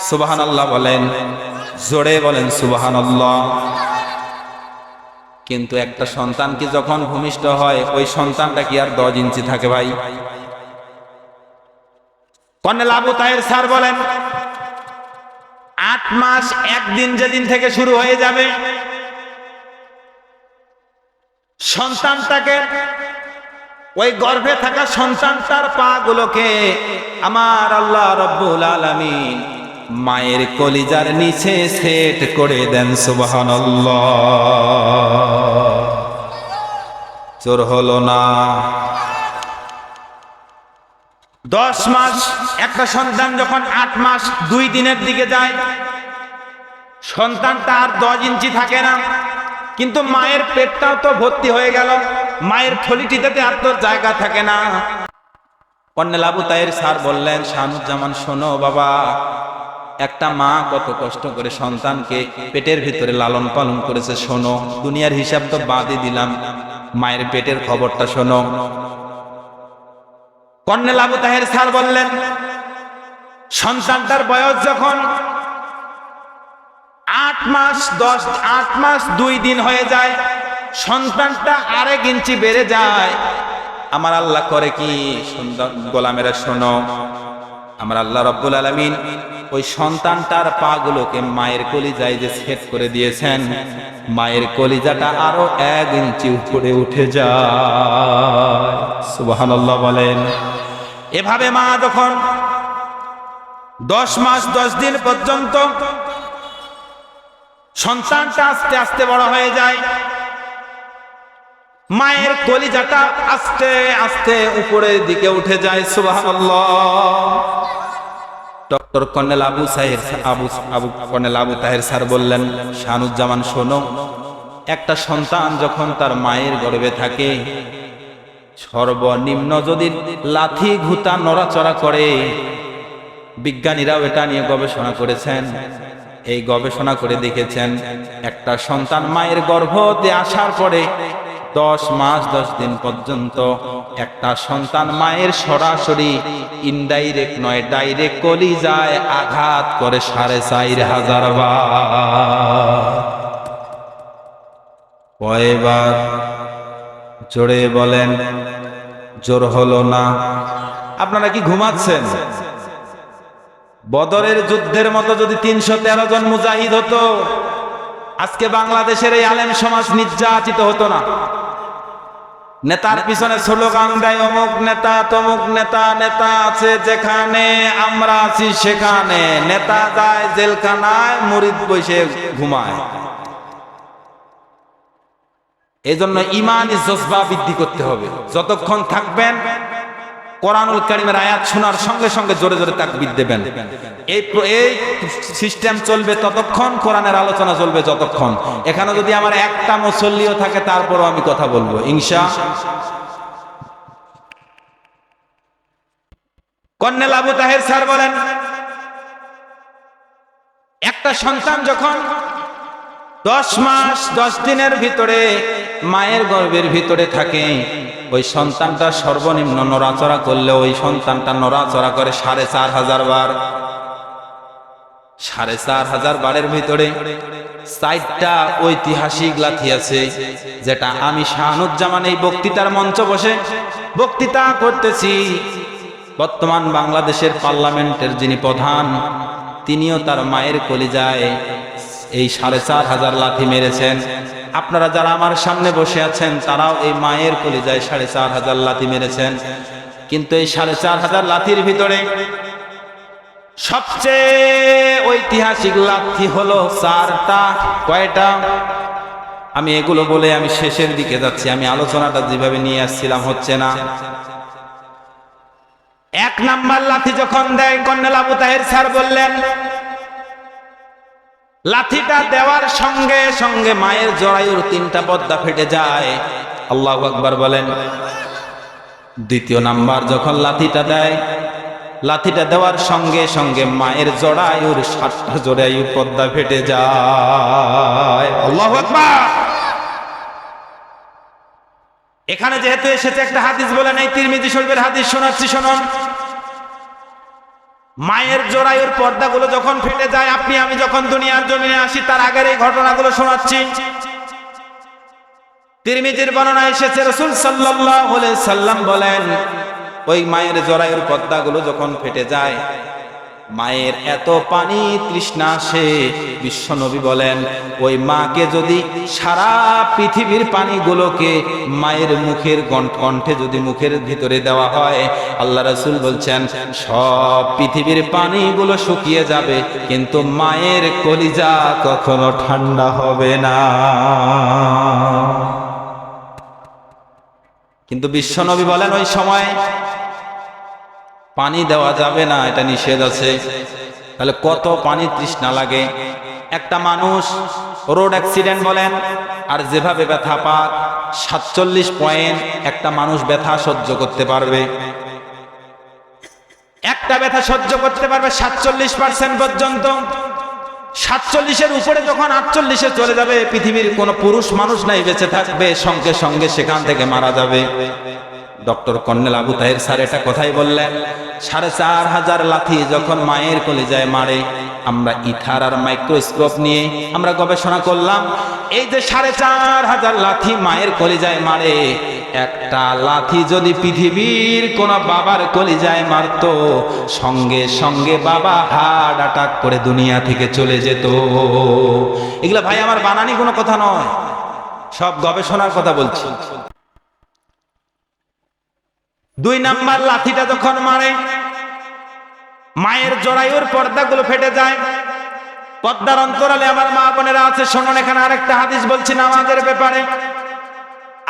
সুবহানাল্লাহ বলেন, জোরে বলেন সুবহানাল্লাহ। কিন্তু একটা সন্তান কি যখন ভূমিষ্ঠ হয়, ওই সন্তানটা কি আর 10 ইঞ্চি থাকে ভাই? কর্নেল আবু তাহের স্যার বলেন, 8 মাস 1 দিন যেদিন থেকে শুরু হয়ে যাবে, সন্তানটাকে, ওই গর্ভে থাকা সন্তানটার পা গুলোকে আমার আল্লাহ রাব্বুল আলামিন মায়ের কলিজার নিচে সেট করে দেন। সুবহানাল্লাহ। জোর হলো না? 10 মাস একটা সন্তান যখন 8 মাস 2 দিনের দিকে যায়, সন্তানটা আর 10 ইঞ্চি থাকে না, কিন্তু মায়ের পেটটাও তো ভর্তি হয়ে গেল, মায়ের থলিটিতে আর তো জায়গা থাকে না। কর্নেল আবু তাহের স্যার বললেন, শাহানুজ্জামান শোনো বাবা, একটা মা কত কষ্ট করে সন্তানকে পেটের ভিতরে লালন পালন করেছে, শোনো। দুনিয়ার হিসাব তো বাদই দিলাম, মায়ের পেটের খবরটা শোনো। কর্নেল আবু তাহের স্যার বললেন, সন্তানটার বয়স যখন 8 মাস 2 দিন হয়ে যায়, সন্তানটা 1.5 ইঞ্চি বেড়ে যায়, আমার আল্লাহ করে কি? সুন্দর গোলামেরা শোনো, আমার আল্লাহ রাব্বুল আলামিন ওই সন্তানটার পা গুলোকে মায়ের কলিজায় যে সেট করে দিয়েছেন, মায়ের কলিজাটা আরো 1 ইঞ্চি উপরে উঠে যায়। সুবহানাল্লাহ বলেন। এভাবে মা যখন 10 মাস 10 দিন পর্যন্ত সন্তানটা আস্তে আস্তে বড় হয়ে যায়, মায়ের কলিজাটা আস্তে আস্তে উপরের দিকে উঠে যায়। সুবহানাল্লাহ। Doctor colonel Abu Taher sir বললেন, শাহানুজ্জামান শোনো, একটা সন্তান যখন তার মায়ের গর্ভে থাকে, সর্বনিম্ন যদি লাথি ঘুতা নড়াচড়া করে, বিজ্ঞানীরাও এটা নিয়ে গবেষণা করেছেন, এই গবেষণা করে দেখেছেন একটা সন্তান মায়ের গর্ভতে আসার পরে 10 মাস 10 দিন পর্যন্ত একটা সন্তান মায়ের সরাসরি ইনডাইরেক্ট নয় ডাইরেক্ট কলিজায় আঘাত করে 4,500 বার। কয়বার? জোরে বলেন। জোর হলো না। আপনারা কি ঘুমাচ্ছেন? বদরের যুদ্ধের মতো যদি 313 জন মুজাহিদ হতো, আজকে বাংলাদেশের এই আলেম সমাজ নির্যাতিত হতো না। নেতার পিছনে স্লোগান দেয়, অমুক নেতা তমুক নেতা, নেতা আছে যেখানে আমরা আছি সেখানে, নেতা যায় জেলখানায়, মুরিদ বসে ঘুমায়। এই জন্য ইমানি জজবা বৃদ্ধি করতে হবে। যতক্ষণ থাকবেন কোরআনুল কারীমের আয়াত শোনার সঙ্গে সঙ্গে জোরে জোরে তাকবীর দেবেন। এই সিস্টেম চলবে ততক্ষণ, কোরআনের আলোচনা চলবে যতক্ষণ। এখানে যদি আমার একটা মুসল্লিও থাকে তারপরও আমি কথা বলবো ইনশাআল্লাহ। কর্নেল আবু তাহের স্যার বলেন, একটা সন্তান যখন 10 মাস 10 দিনের ভিতরে মায়ের গর্ভের ভিতরে থাকে, ওই সন্তানটা সর্বনিম্ন নড়াচড়া করলে ওই সন্তানটা নড়াচড়া করে 4,500 বার। 4,500 বারের ভিতরে 4টা ঐতিহাসিক লাথি আছে, যেটা আমি শাহানুজ্জামান এই বক্তৃতার মঞ্চ বসে বক্তৃতা করতেছি। বর্তমান বাংলাদেশের পার্লামেন্টের যিনি প্রধান, তিনিও তার মায়ের কলিজায় এই 4,500 লাথি মেরেছেন। আপনারা যারা আমার সামনে বসে আছেন তারাও এই মায়ের কলিজায় 4,500 লাথি মেরেছেন। কিন্তু এই 4,500 লাথির ভিতরে সবচেয়ে ঐতিহাসিক লাথি হলো 4টা। কয়টা? আমি এগুলো বলে আমি শেষের দিকে যাচ্ছি, আমি আলোচনাটা যেভাবে নিয়ে আসছিলাম হচ্ছে না। 1 নাম্বার লাথি যখন দেয়, কর্নেল আবু তাহের স্যার বললেন, লাথিটা দেওয়ার সঙ্গে সঙ্গে মায়ের জরায়ুর 3টা পর্দা ফেটে যায়। আল্লাহু আকবার বলেন। 2য় নাম্বার যখন লাথিটা দেয়, লাথিটা দেওয়ার সঙ্গে সঙ্গে মায়ের জরায়ুর 7টা জরায়ুর পর্দা ফেটে যায়। আল্লাহু আকবার। এখানে যেহেতু এসেছে একটা হাদিস বলে নেই, তিরমিজি শরীফের হাদিস শোনাচ্ছি, শুনুন। মায়ের জরায়ুর পর্দাগুলো যখন ফেটে যায়, আপনি আমি যখন দুনিয়ার জমিনে আসি তার আগের এই ঘটনাগুলো শোনাচ্ছি। তিরমিজির বর্ণনায় এসেছে, রাসূল সাল্লাল্লাহু আলাইহি সাল্লাম বলেন, ওই মায়ের জরায়ুর পর্দাগুলো যখন ফেটে যায়, মায়ের এত পানি তৃষ্ণা আসে, বিশ্বনবী বলেন ওই মাকে যদি সারা পৃথিবীর পানিগুলোকে মায়ের মুখের কণ্ঠে যদি মুখের ভিতরে দেওয়া হয়, আল্লাহ রাসূল বলছেন সব পৃথিবীর পানিগুলো শুকিয়ে যাবে, কিন্তু মায়ের কলিজা কখনো ঠান্ডা হবে না। কিন্তু বিশ্বনবী বলেন ওই সময় পানি দেওয়া যাবে না, এটা নিষেধ আছে। তাহলে কত পানি তৃষ্ণা লাগে। একটা মানুষ রোড অ্যাক্সিডেন্ট বলেন আর যেভাবে ব্যথা পাক, 47 পয়েন্ট একটা মানুষ ব্যথা সহ্য করতে পারবে। একটা ব্যথা সহ্য করতে পারবে 47% পর্যন্ত। 47-এর উপরে যখন 48-এ চলে যাবে, পৃথিবীর কোনো পুরুষ মানুষ নাই বেঁচে থাকবে, সঙ্গে সঙ্গে সেখান থেকে মারা যাবে। Doctor colonel Abu Taher sir এটা কথাই বললেন। 4500 লাথি যখন মায়ের কলিজায় মারে, আমরা ইথার আর মাইক্রোস্কোপ নিয়ে আমরা গবেষণা করলাম, এই যে 4500 লাথি মায়ের কলিজায় মারে, একটা লাথি যদি পৃথিবীর কোন বাবার কলিজায় মারতো, সঙ্গে সঙ্গে বাবা হার্ট অ্যাটাক করে দুনিয়া থেকে চলে যেত। এগুলা ভাই আমার বানানি কোনো কথা নয়, সব গবেষণার কথা বলছি। 2 নাম্বার লাথিটা যখন মারে, মায়ের জরায়ুর পর্দাগুলো ফেটে যায়। পর্দার অন্তরালে আমার মা বোনেরা আছে, শুনুন এখানে আরেকটা হাদিস বলছি নামাজের ব্যাপারে।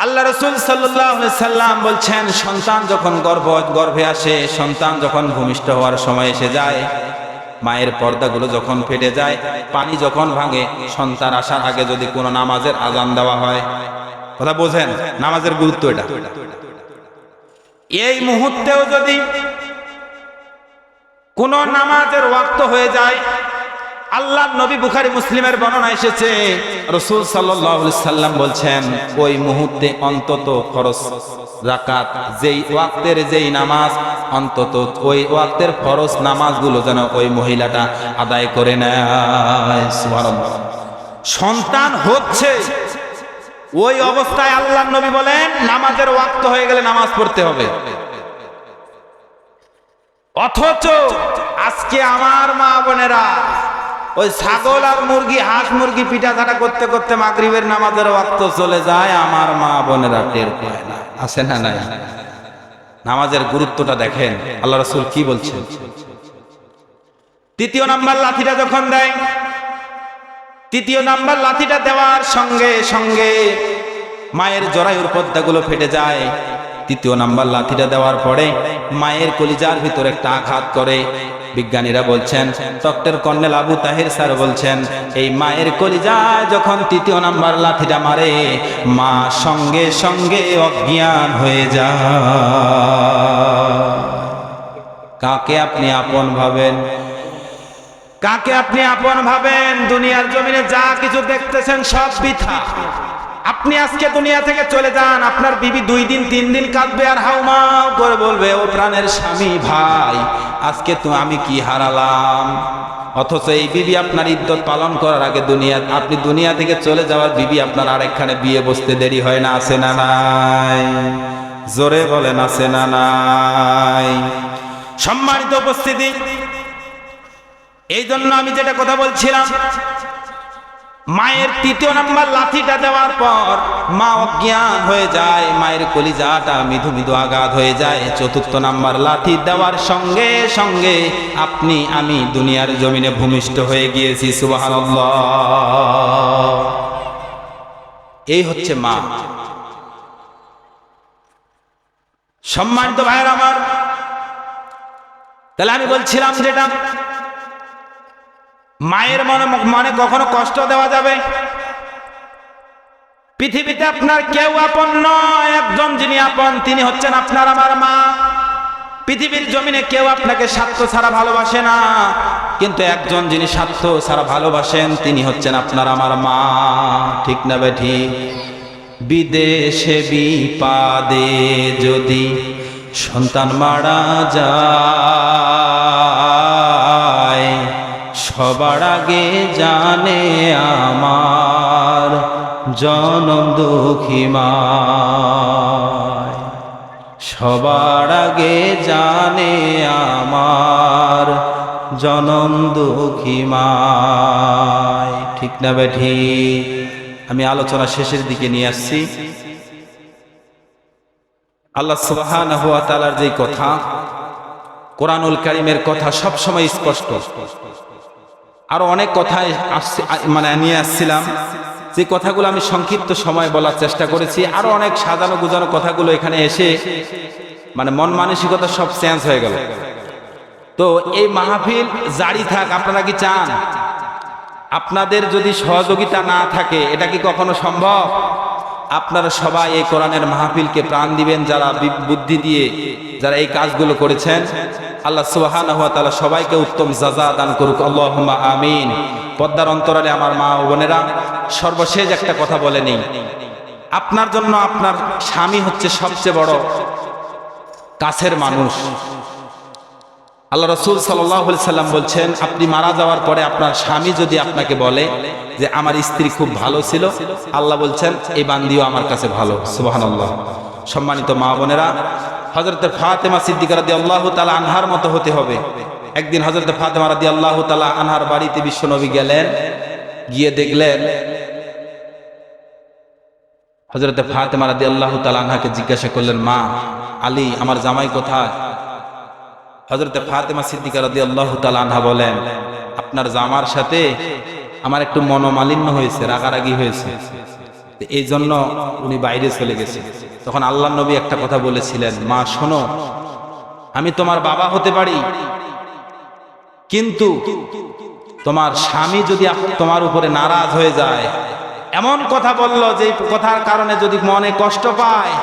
আল্লাহ রাসূল সাল্লাল্লাহু আলাইহি সাল্লাম বলছেন, সন্তান যখন গর্ভে আসে, সন্তান যখন ভূমিষ্ঠ হওয়ার সময় এসে যায়, মায়ের পর্দাগুলো যখন ফেটে যায়, পানি যখন ভাঙে, সন্তান আসার আগে যদি কোনো নামাজের আযান দেওয়া হয়, কথা বোঝেন নামাজের গুরুত্ব এটা। এই মুহূর্তেও যদি কোন নামাজের ওয়াক্ত হয়ে যায়, আল্লাহর নবী বুখারী মুসলিমের বর্ণনা এসেছে, রাসূল সাল্লাল্লাহু আলাইহি সাল্লাম বলছেন, ওই মুহূর্তে অন্তত ফরজ যাকাত, যেই ওয়াক্তের যেই নামাজ, অন্তত ওই ওয়াক্তের ফরজ নামাজগুলো যেন ওই মহিলাটা আদায় করে নেয়। সুবহানাল্লাহ। সন্তান হচ্ছে ওই অবস্থায় আল্লাহর নবী বলেন, নামাজের ওয়াক্ত হয়ে গেলে নামাজ পড়তে হবে। অথচ আজকে আমার মা বোনেরা ওই ছাগল আর মুরগি, হাঁস মুরগি পিঠাঝাটা করতে করতে মাগরিবের নামাজের ওয়াক্ত চলে যায়, আমার মা বোনেরা টের পায় না। আছে না নাই? নামাজের গুরুত্বটা দেখেন আল্লাহ রাসূল কি বলছেন। 3য় নাম্বার লাথিটা যখন দেয়, 3য় নাম্বার লাথিটা দেওয়ার সঙ্গে সঙ্গে মায়ের জরায়ুর পর্দাগুলো ফেটে যায়। 3য় নাম্বার লাথিটা দেওয়ার পরে মায়ের কলিজার ভিতরে একটা আঘাত করে। বিজ্ঞানীরা বলছেন, doctor colonel Abu Taher sir বলছেন, এই মায়ের কলিজায় যখন 3য় নাম্বার লাথিটা মারে, মা সঙ্গে সঙ্গে অজ্ঞান হয়ে যায়। কাকে আপনি আপন ভাবেন? কাকে আপনি আপন ভাবেন? দুনিয়ার জমিনে যা কিছু দেখতেছেন সব বৃথা। আপনি আজকে দুনিয়া থেকে চলে যান, আপনার বিবি 2 দিন 3 দিন কাঁদবে আর হাউমাউ করে বলবে, ও প্রাণের স্বামী ভাই, আজকে তো আমি কি হারালাম। অথচ এই বিবি আপনার ইদ্যত পালন করার আগে আপনি দুনিয়া থেকে চলে যাওয়ার বিবি আপনার আরেকখানে বিয়ে বসতে দেরি হয় না? আছে না নাই? জোরে বলেন আছে না নাই? সম্মানিত উপস্থিতি, এই জন্য আমি যেটা কথা বলছিলাম, মায়ের 3য় নাম্বার লাথিটা দেওয়ার পর মা অজ্ঞান হয়ে যায়, মায়ের কলিজাটা মৃদু মৃদু আঘাত হয়ে যায়। 4র্থ নাম্বার লাথি দেওয়ার সঙ্গে সঙ্গে আপনি আমি দুনিয়ার জমিনে ভূমিষ্ঠ হয়ে গিয়েছি। সুবহানাল্লাহ। এই হচ্ছে মা। সম্মানিত ভাইয়েরা আমার, তাহলে আমি বলছিলাম যেটা, মায়ের মনে কখনো কষ্ট দেওয়া যাবে? পৃথিবীতে আপনার কেউ আপন নয়, একজন যিনি আপন তিনি হচ্ছেন আপনার আমার মা। পৃথিবীর জমিনে কেউ আপনাকে স্বার্থ ছাড়া ভালোবাসে না, কিন্তু একজন যিনি স্বার্থ ছাড়া ভালোবাসেন তিনি হচ্ছেন আপনার আমার মা। ঠিক না বেঠিক? বিদেশে বিপাদে যদি সন্তান মারা যায়, সবার আগে জানে আমার জনম দুঃখী মা। সবার আগে জানে আমার জনম দুঃখী মা। ঠিক না বেঠিক? আমি আলোচনা শেষের দিকে নিয়ে আসছি। আল্লাহ সুবহানাহু ওয়া তাআলার যে কথা, কোরআনুল কারীমের কথা সব সময় স্পষ্ট। আরো অনেক কথা নিয়ে আসছিলাম, যে কথাগুলো আমি সংক্ষিপ্ত সময় বলার চেষ্টা করেছি। আরো অনেক সাজানো গুজানো কথাগুলো এখানে এসে মন মানসিকতা সব চেঞ্জ হয়ে গেল। তো এই মাহফিল জারি থাক, আপনারা কি চান? আপনাদের যদি সহযোগিতা না থাকে এটা কি কখনো সম্ভব? আপনারা সবাই এই কোরআনের মাহফিলকে প্রাণ দিবেন, যারা বুদ্ধি দিয়ে যারা এই কাজগুলো করেছেন। আল্লাহ সুবহানাহু ওয়া তাআলা সবাইকে উত্তম জাযা দান করুক, আল্লাহুম্মা আমিন। পর্দার অন্তরালে আমার মা ও বোনেরা, সর্বশেষ একটা কথা বলে নেই। আপনার জন্য আপনার স্বামী হচ্ছে সবচেয়ে বড় কাছের মানুষ। আল্লাহ রাসূল সাল্লাল্লাহু আলাইহি সাল্লাম বলছেন, আপনি মারা যাওয়ার পরে আপনার স্বামী যদি আপনাকে বলে যে আমার স্ত্রী খুব ভালো ছিল, আল্লাহ বলছেন এই বান্দিও আমার কাছে ভালো। সুবহানাল্লাহ। সম্মানিত মা বোনেরা, হযরত ফাতেমা সিদ্দিকা রাদিয়াল্লাহু তাআলা আনহার মতো হতে হবে। একদিন হযরত ফাতেমা রাদিয়াল্লাহু তাআলা আনহার বাড়িতে বিশ্বনবী গেলেন, গিয়ে দেখলেন হযরত ফাতেমা রাদিয়াল্লাহু তাআলা আনহাকে জিজ্ঞাসা করলেন, মা আলী আমার জামাই কোথায়? হযরত ফাতেমা সিদ্দিকা রাদিয়াল্লাহু তাআলা আনহা বলেন, আপনার জামার সাথে আমার একটু মনোমালিন্য হয়েছে, রাগারাগি হয়েছে, এই জন্য উনি বাইরে চলে গেছে। তখন আল্লাহর নবী একটা কথা বলেছিলেন, মা শোনো, আমি তোমার বাবা হতে পারি, কিন্তু তোমার স্বামী যদি তোমার উপরে নারাজ হয়ে যায়, এমন কথা বললো যে কথার কারণে যদি মনে কষ্ট পায়,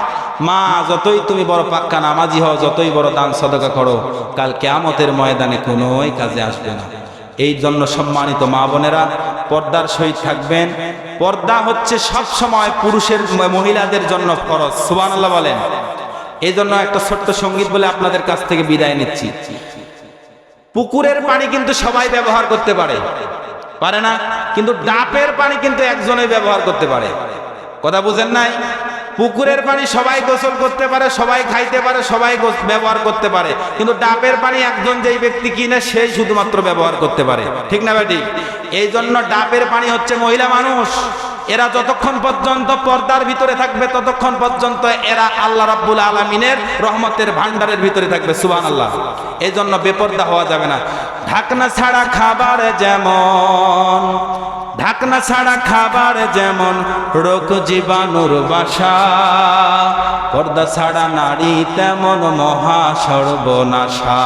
মা যতই তুমি বড় পাক্কা নামাজি হও, যতই বড় দান সদকা করো, কাল কিয়ামতের ময়দানে কোনোই কাজে আসবে না। এই জন্য সম্মানিত মা বোনেরা, পর্দার সহিত থাকবেন। পর্দা হচ্ছে সব সময় পুরুষের মহিলাদের জন্য ফরজ। সুবহানাল্লাহ বলেন। এই জন্য একটা ছোট্ট সঙ্গীত বলে আপনাদের কাছ থেকে বিদায় নিচ্ছি। পুকুরের পানি কিন্তু সবাই ব্যবহার করতে পারে, পারে না? কিন্তু ডাবের পানি কিন্তু একজনই ব্যবহার করতে পারে। কথা বুঝেন নাই? পুকুরের পানি সবাই গোসল করতে পারে, সবাই খাইতে পারে, সবাই ব্যবহার করতে পারে, কিন্তু ডাবের পানি একজন যেই ব্যক্তি কিনে সেই শুধুমাত্র ব্যবহার করতে পারে। ঠিক না বেটি? এই জন্য ডাবের পানি হচ্ছে মহিলা মানুষ। এরা যতক্ষণ পর্যন্ত পর্দার ভিতরে থাকবে ততক্ষণ পর্যন্ত এরা আল্লাহ রাব্বুল আলামিনের রহমতের ভান্ডারের ভিতরে থাকবে। সুবহানাল্লাহ। এই জন্য বেপর্দা হওয়া যাবে না। ঢাকনা ছাড়া খাবার যেমন, ঢাকনা ছাড়া খাবার যেমন রোগ জীবাণুর বাসা, পর্দা ছাড়া নারী তেমন মহা সর্বনাশা।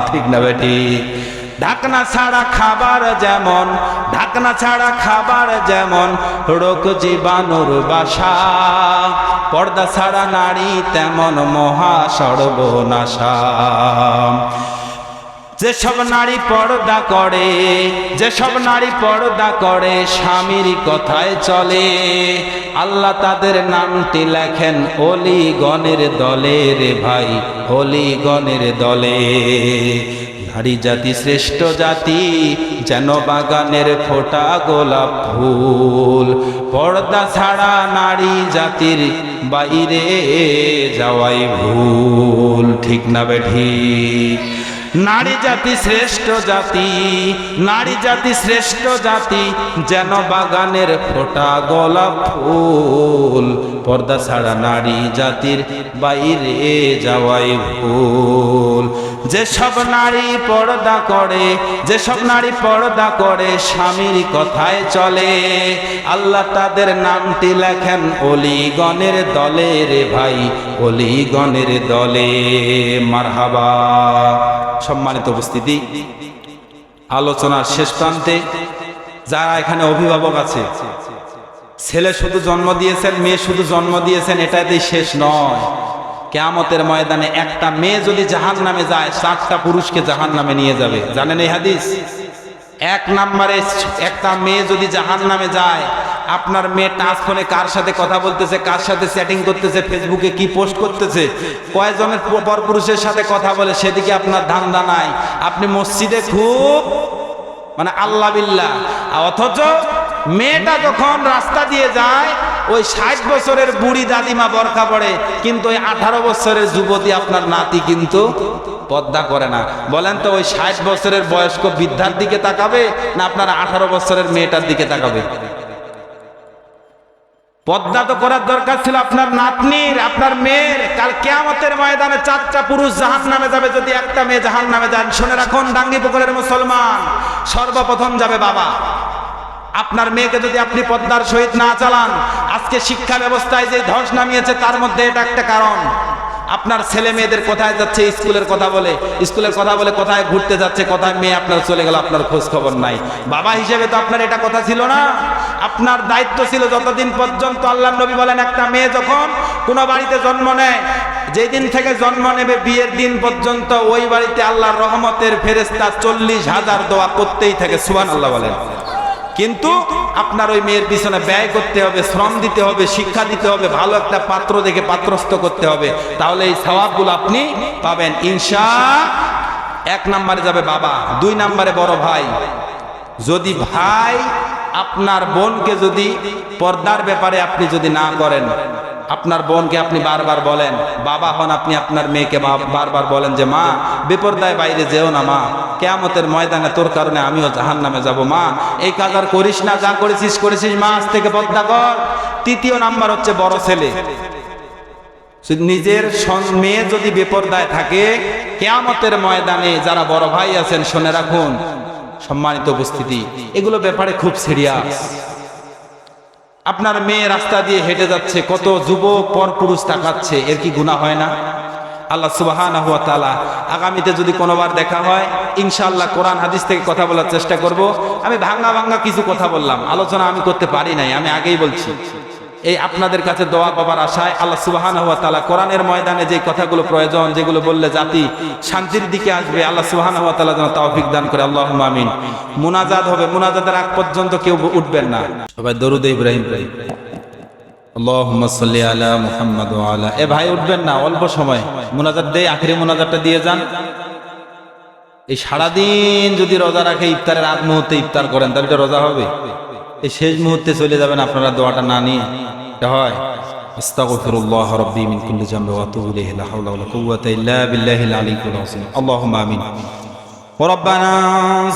ঠিক না বেটি? ঢাকনা ছাড়া খাবার যেমন, ঢাকনা ছাড়া খাবার যেমন রোগ জীবাণুর বাসা, পর্দা ছাড়া নারী তেমন মহা সর্বনাশা। যেসব নারী পর্দা করে, যেসব নারী পর্দা করে স্বামীর কথায় চলে, আল্লাহ তাদের নামটি লেখেন ওলিগণের দলে রে ভাই, ওলিগণের দলে। নারী জাতি শ্রেষ্ঠ জাতি, যেন বাগানের ফোটা গোলাপ ফুল, পর্দা ছাড়া নারী জাতির বাইরে যাওয়াই ভুল। ঠিক না বেঠি? নারী জাতি শ্রেষ্ঠ জাতি, নারী জাতি শ্রেষ্ঠ জাতি, যেন বাগানের ফোটা গোলাপ ফুল, পর্দা ছাড়া নারী জাতির বাইরে যাওয়াই ভুল। যেসব নারী পর্দা করে, যেসব নারী পর্দা করে স্বামীর কথায় চলে, আল্লাহ তাদের নামটি লেখেন ওলিগণের দলে রে ভাই, ওলিগণের দলে। মারহাবা। সম্মানিত উপস্থিতি, আলোচনার শেষ প্রান্তে যারা এখানে অভিভাবক আছে, ছেলে শুধু জন্ম দিয়েছেন, মেয়ে শুধু জন্ম দিয়েছেন, এটাতেই শেষ নয়। কিয়ামতের ময়দানে একটা মেয়ে যদি জাহান্নামে যায়, 4টা পুরুষকে জাহান্নামে নিয়ে যাবে। জানেন এই হাদিস? 1 নম্বরে একটা মেয়ে যদি জাহান্নামে যায়, আপনার মেয়ে টাচ ফোনে কার সাথে কথা বলতেছে, কার সাথে চ্যাটিং করতেছে, ফেসবুকে কি পোস্ট করতেছে, কয়জনের পরপুরুষের সাথে কথা বলে, সেদিকে আপনার ধান্দা নাই। আপনি মসজিদে খুব আল্লাহ বিল্লাহ, অথচ মেয়েটা যখন রাস্তা দিয়ে যায়, ওই 60 বছরের বুড়ি দাদিমা বরখা পড়ে, কিন্তু ওই 18 বছরের যুবতী আপনার নাতি কিন্তু পর্দা করে না। বলেন তো, ওই 60 বছরের বয়স্ক বৃদ্ধার দিকে তাকাবে না আপনার 18 বছরের মেয়েটার দিকে তাকাবে? পর্দা তো করার দরকার ছিল আপনার নাতনির, আপনার মেয়ের। কাল কিয়ামতের ময়দানে 4টা পুরুষ জাহান্নামে যাবে, যদি একটা মেয়ে জাহান্নামে যায়। শুনে রাখুন ডাঙ্গিপুকুরের মুসলমান, সর্বপ্রথম যাবে বাবা। আপনার মেয়েকে যদি আপনি পর্দার সহিত না চালান, আজকে শিক্ষা ব্যবস্থায় যে ধস নামিয়েছে তার মধ্যে এটা একটা কারণ। আপনার ছেলে মেয়েদের কোথায় যাচ্ছে, স্কুলের কথা বলে, স্কুলের কথা বলে কোথায় ঘুরতে যাচ্ছে, কোথায় মেয়ে আপনার চলে গেল, আপনার খোঁজ খবর নাই। বাবা হিসেবে তো আপনার এটা কথা ছিল না। আপনার দায়িত্ব ছিল যতদিন পর্যন্ত, আল্লাহর নবী বলেন একটা মেয়ে যখন কোনো বাড়িতে জন্ম নেয়, যেই দিন থেকে জন্ম নেবে বিয়ের দিন পর্যন্ত ওই বাড়িতে আল্লাহর রহমতের ফেরেশতা 40,000 দোয়া করতেই থাকে, সুবহানাল্লাহ বলেন। কিন্তু আপনার ওই মেয়ের পিছনে ব্যয় করতে হবে, শ্রম দিতে হবে, শিক্ষা দিতে হবে, ভালো একটা পাত্র দেখে পাত্রস্থ করতে হবে, তাহলে এই সওয়াবগুলো আপনি পাবেন ইনশাআল্লাহ। 1 নম্বরে যাবে বাবা, 2 নম্বরে বড় ভাই। যদি ভাই আপনার বোনকে যদি পর্দার ব্যাপারে আপনি যদি না করেন, আপনার বোনকে আপনি বারবার বলেন, বাবা হন আপনি আপনার মেয়েকে বারবার বলেন যে মা বেপরদায় বাইরে যেও না মা, কিয়ামতের ময়দানে তোর কারণে আমিও জাহান্নামে যাব মা, এই কাজ আর করিস না, যা করেছিস মা আজ থেকে পর্দা কর। 3য় নাম্বার হচ্ছে বড় ছেলে, নিজের মেয়ে যদি বেপরদায় থাকে কিয়ামতের ময়দানে যারা বড় ভাই আছেন শুনে রাখুন, সম্মানিত উপস্থিতি, এগুলো ব্যাপারে খুব সিরিয়াস। আপনার মেয়ে রাস্তা দিয়ে হেঁটে যাচ্ছে, কত যুবক পরপুরুষ তাকাচ্ছে, এর কি গুনাহ হয় না? আল্লাহ সুবহানাহু ওয়া তাআলা আগামীতে যদি কোনোবার দেখা হয় ইনশাআল্লাহ কোরআন হাদিস থেকে কথা বলার চেষ্টা করব। আমি ভাঙ্গা কিছু কথা বললাম, আলোচনা আমি করতে পারি নাই, আমি আগেই বলছি। এই আপনাদের কাছে দোয়া পাবার আশায় আল্লাহ সুবহানাহু ওয়া তাআলা কোরআনের ময়দানে যে কথাগুলো প্রয়োজন, যেগুলো বললে জাতি শান্তির দিকে আসবে, আল্লাহ সুবহানাহু ওয়া তাআলা যেন তৌফিক দান করে, আল্লাহুম্মা আমিন। মুনাজাত হবে, মুনাজাতের আগ পর্যন্ত কেউ উঠবেন না, সবাই দরুদ ইব্রাহিম পড়ি, আল্লাহুম্মা সাল্লি আলা মুহাম্মাদ ওয়া আলা। এ ভাই উঠবেন না, অল্প সময় মুনাজাত দেই, আখেরি মুনাজাতটা দিয়ে যান। এই সারাদিন যদি রোজা রাখে ইফতারের আগ মুহূর্তে ইফতার করেন, তাহলে এটা রোজা হবে? এই শেষ মুহূর্তে চলে যাবেন আপনারা দোয়াটা না নিয়ে, এটা হয়? আস্তাগফিরুল্লাহ রাব্বি মিন কুল্লি যামবি ওয়া আতুবু ইলাইহি, লা হাওলা ওয়া লা কুওয়াতা ইল্লা বিল্লাহিল আলিয়্যিল আযীম। আল্লাহুম্মা আমিন। ربنا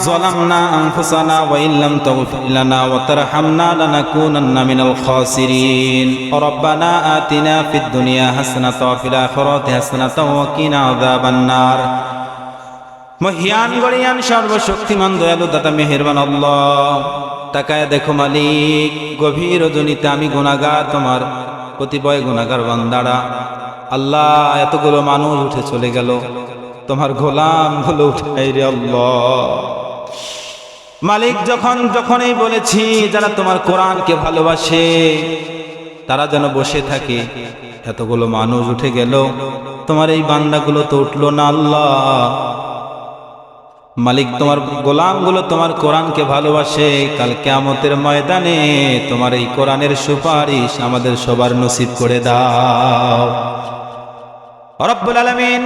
ظلمنا أنفسنا وإن لم تغفر لنا وترحمنا لنكونن من الخاسرين ربنا آتنا في الدنيا حسنة وفي الآخرة حسنة وقنا عذاب النار। মহিয়ান গরিয়ান সর্বশক্তিমান দয়ালু দাতা মেহেরবান আল্লাহ, তাকায় দেখো মালিক, গভীর রজনীতে আমি গুনাহগার, তোমার কতিপয় গুনাহগার বান্দারা আল্লাহ, এতগুলো মানুষ উঠে চলে গেল, তোমার গোলাম গুলো উঠাই রে আল্লাহ। মালিক যখনই বলেছি যারা তোমার কোরআনকে ভালোবাসে তারা যেন বসে থাকে, এতগুলো মানুষ উঠে গেল, তোমার এই বান্দাগুলো তো উঠলো না আল্লাহ। মালিক তোমার গোলামগুলো তোমার কোরআনকে ভালোবাসে, কাল কিয়ামতের ময়দানে তোমার এই কোরআনের সুপারিশ আমাদের সবার নসিব করে দাও রব্বুল আলামিন।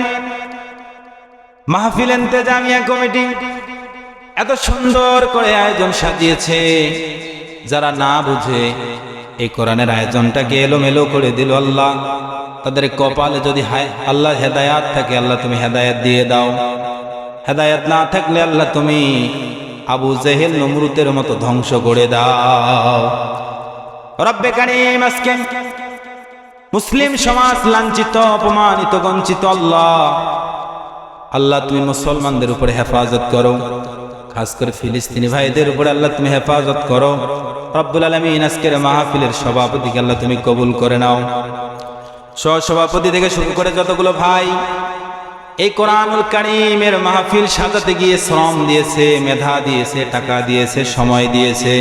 মাহফিল ইন্তেজামিয়া কমিটি এত সুন্দর করে আয়োজন সাজিয়েছে, যারা না বুঝে এই কোরআনের আয়োজনটাকে এলোমেলো করে দিল আল্লাহ, তাদের কপালে যদি আল্লাহ হেদায়াত থাকে আল্লাহ তুমি হেদায়াত দিয়ে দাও, হেদায়াত না থাকলে আল্লাহ তুমি আবু জেহেল নমরুদের মতো ধ্বংস করে দাও রব্বে কারীম। আজকে মুসলিম সমাজ লাঞ্ছিত, অপমানিত, বঞ্চিত আল্লাহ তুমি মুসলমানদের উপরে হেফাজত করো, খাস করে ফিলিস্তিনি ভাইদের উপরে আল্লাহ তুমি হেফাজত করো রব্বুল আলামিন। আজকের মাহফিলের সভাপতিকে আল্লাহ তুমি কবুল করে নাও, সহসভাপতি থেকে শুরু করে যতগুলো ভাই এই কোরআনুল কারীমের মাহফিল সাজাতে গিয়ে শ্রম দিয়েছে, মেধা দিয়েছে, টাকা দিয়েছে, সময় দিয়েছে,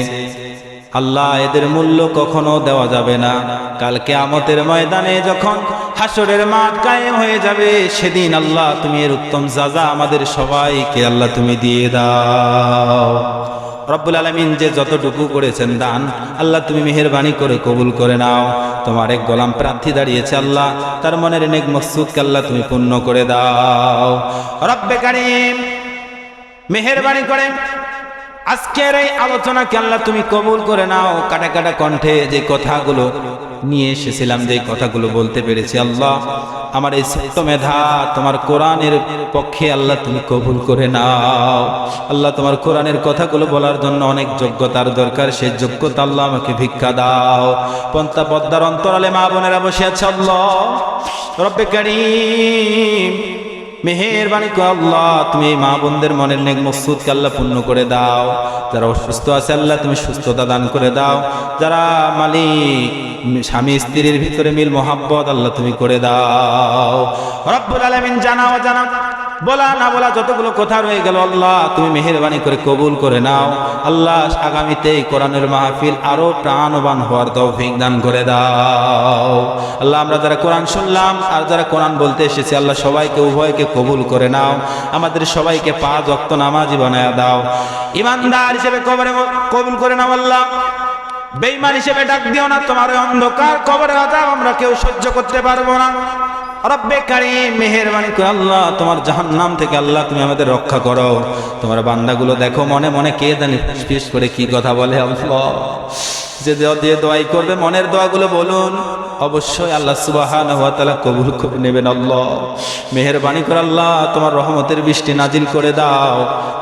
আল্লাহ এদের মূল্য কখনো দেওয়া যাবে না। কাল কিয়ামতের ময়দানে যখন হাসরের মাঠ কায়েম হয়ে যাবে সেদিন আল্লাহ তুমি এর উত্তম সাজা আমাদের সবাইকে আল্লাহ তুমি দিয়ে দাও রব্বুল আলামিন। যে যতটুকু করেছেন দান আল্লাহ তুমি মেহেরবানি করে কবুল করে নাও। তোমার এক গোলাম প্রার্থী দাঁড়িয়েছে আল্লাহ, তার মনের নেক মকসুদকে আল্লাহ তুমি পূর্ণ করে দাও রব্বে কারীম। মেহেরবানি করে আজকের এই আলোচনাকে আল্লাহ তুমি কবুল করে নাও। কাটা কাটা কণ্ঠে যে কথাগুলো নিয়ে এসেছিলাম, যে কথাগুলো বলতে পেরেছি আল্লাহ, আমার এই ছোট্ট মেধা তোমার কোরআনের পক্ষে আল্লাহ তুমি কবুল করে নাও। আল্লাহ তোমার কোরআনের কথাগুলো বলার জন্য অনেক যোগ্যতার দরকার, সেই যোগ্যতা আল্লাহ আমাকে ভিক্ষা দাও। পন্থা পদ্মার অন্তরালে মা বোনেরা বসে আছে আল্লাহ রব্বে কারীম, মেহেরবানি করে আল্লাহ তুমি মা বোনদের মনের নেক মকসুদকে আল্লাহ পূর্ণ করে দাও। যারা অসুস্থ আছে আল্লাহ তুমি সুস্থতা দান করে দাও। যারা মালিক স্বামী স্ত্রীর ভিতরে মিল মোহাব্বত আল্লাহ তুমি করে দাও রব্বুল আলামিন। জানা বলা না বলা যতগুলো কথা রয়ে গেল আল্লাহ তুমি মেহেরবানি করে কবুল করে নাও। আল্লাহ আগামীতে এই কোরআনের মাহফিল আরো প্রাণবান হওয়ার তৌফিক দান করে দাও। আল্লাহ আমরা যারা কোরআন শুনলাম আর যারা কোরআন বলতে এসেছি আল্লাহ সবাইকে উভয়কে কবুল করে নাও। আমাদের সবাইকে 5 ওয়াক্ত নামাজি বানায়া দাও। ইমানদার হিসেবে কবরে কবুল করে নাও আল্লাহ। বেঈমান হিসেবে ডাক দিও না, তোমার অন্ধকার কবরের আযাব আমরা কেউ সহ্য করতে পারবো না। রব্বে কারীম মেহেরবানি করে আল্লাহ তোমার জাহান্নাম থেকে আল্লাহ তুমি আমাদের রক্ষা করো। তোমার বান্দাগুলো দেখো মনে মনে কে জানি ফিস করে কি কথা বলে। আল্লাহ যে দিয়ে দোয়াই করবে মনের দোয়াগুলো বলুন, অবশ্যই আল্লাহ সুবহানাহু ওয়া তাআলা কবুল করে নেবেন। আল্লাহ মেহেরবানি করে আল্লাহ তোমার রহমতের বৃষ্টি নাজিল করে দাও।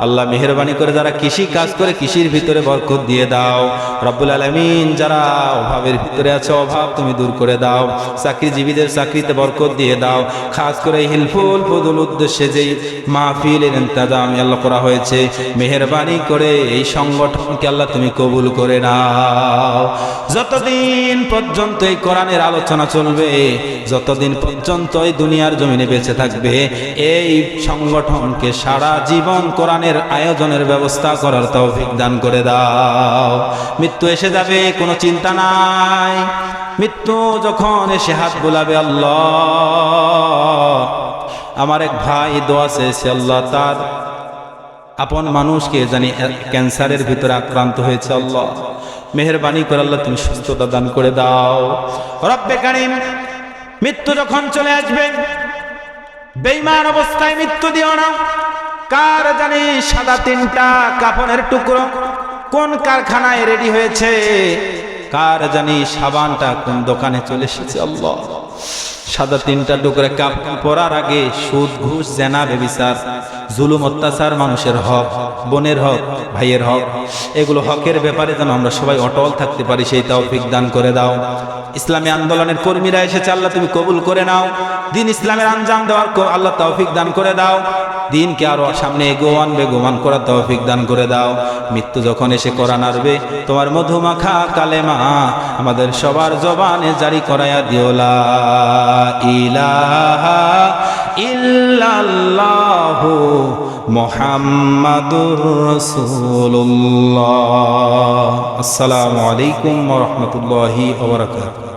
আল্লাহ মেহেরবানি করে যারা কৃষি কাজ করে কৃষির ভিতরে বরকত দিয়ে দাও। রব্বুল আলামিন যারা অভাবের ভিতরে আছে অভাব তুমি দূর করে দাও। চাকরিজীবীদের চাকরিতে বরকত দিয়ে দাও। খাস করে হিলফুল ফুদুল উদ্দেশ্যে যেই মাহফিলের ইন্তজাম আল্লাহ করা হয়েছে মেহেরবানি করে এই সংগঠনকে আল্লাহ তুমি কবুল করে নাও। যতদিন পর্যন্ত এই কোরআনের আলোচনা চলবে, যতদিন পর্যন্ত এই দুনিয়ার জমিনে বেঁচে থাকবে, এই সংগঠনকে সারা জীবন কোরআনের আয়োজনের ব্যবস্থা করার তৌফিক দান করে দাও। মৃত্যু এসে যাবে কোনো চিন্তা নাই। মৃত্যু যখন এসে হাত বোলাবে আল্লাহ আমার এক ভাই দোয়া চেয়েছে আল্লাহ তার আপন মানুষকে জানি ক্যান্সারের ভিতরে আক্রান্ত হয়েছে। আল্লাহ মেহেরবানি করে আল্লাহ তুমি সুস্থতা দান করে দাও। রব্বে কারীম মৃত্যু যখন চলে আসবে বেঈমান অবস্থায় মৃত্যু দিও না। কার জানি সাদা 3টা কাফনের টুকরো কোন কারখানায় রেডি হয়েছে, কার জানি সাবানটা কোন দোকানে চলে এসেছে। আল্লাহ সাদা 3টা টুকরা কাফন পরার আগে সুদ ঘুষ জেনা বেবিচার জুলুম অত্যাচার মানুষের হক, বোনের হক, ভাইয়ের হক, এগুলো হকের ব্যাপারে যেন আমরা সবাই অটল থাকতে পারি সেই তৌফিক দান করে দাও। ইসলামী আন্দোলনের কর্মীরা এসেছে আল্লাহ তুমি কবুল করে নাও। দিন ইসলামের আঞ্জাম দেওয়ার আল্লাহ তৌফিক দান করে দাও। দিনকে আরো সামনে বেগমান করার তৌফিক দান করে দাও। মৃত্যু যখন এসে কোরআন আসবে তোমার মধুমাখা কালেমা আমাদের সবার জবানে জারি করায়া দিও লা ইলাহা ইল্লাল্লাহু মুহাম্মাদুর রাসূলুল্লাহ। আসসালামু আলাইকুম ওয়া রাহমাতুল্লাহি ওয়া বারাকাতুহু।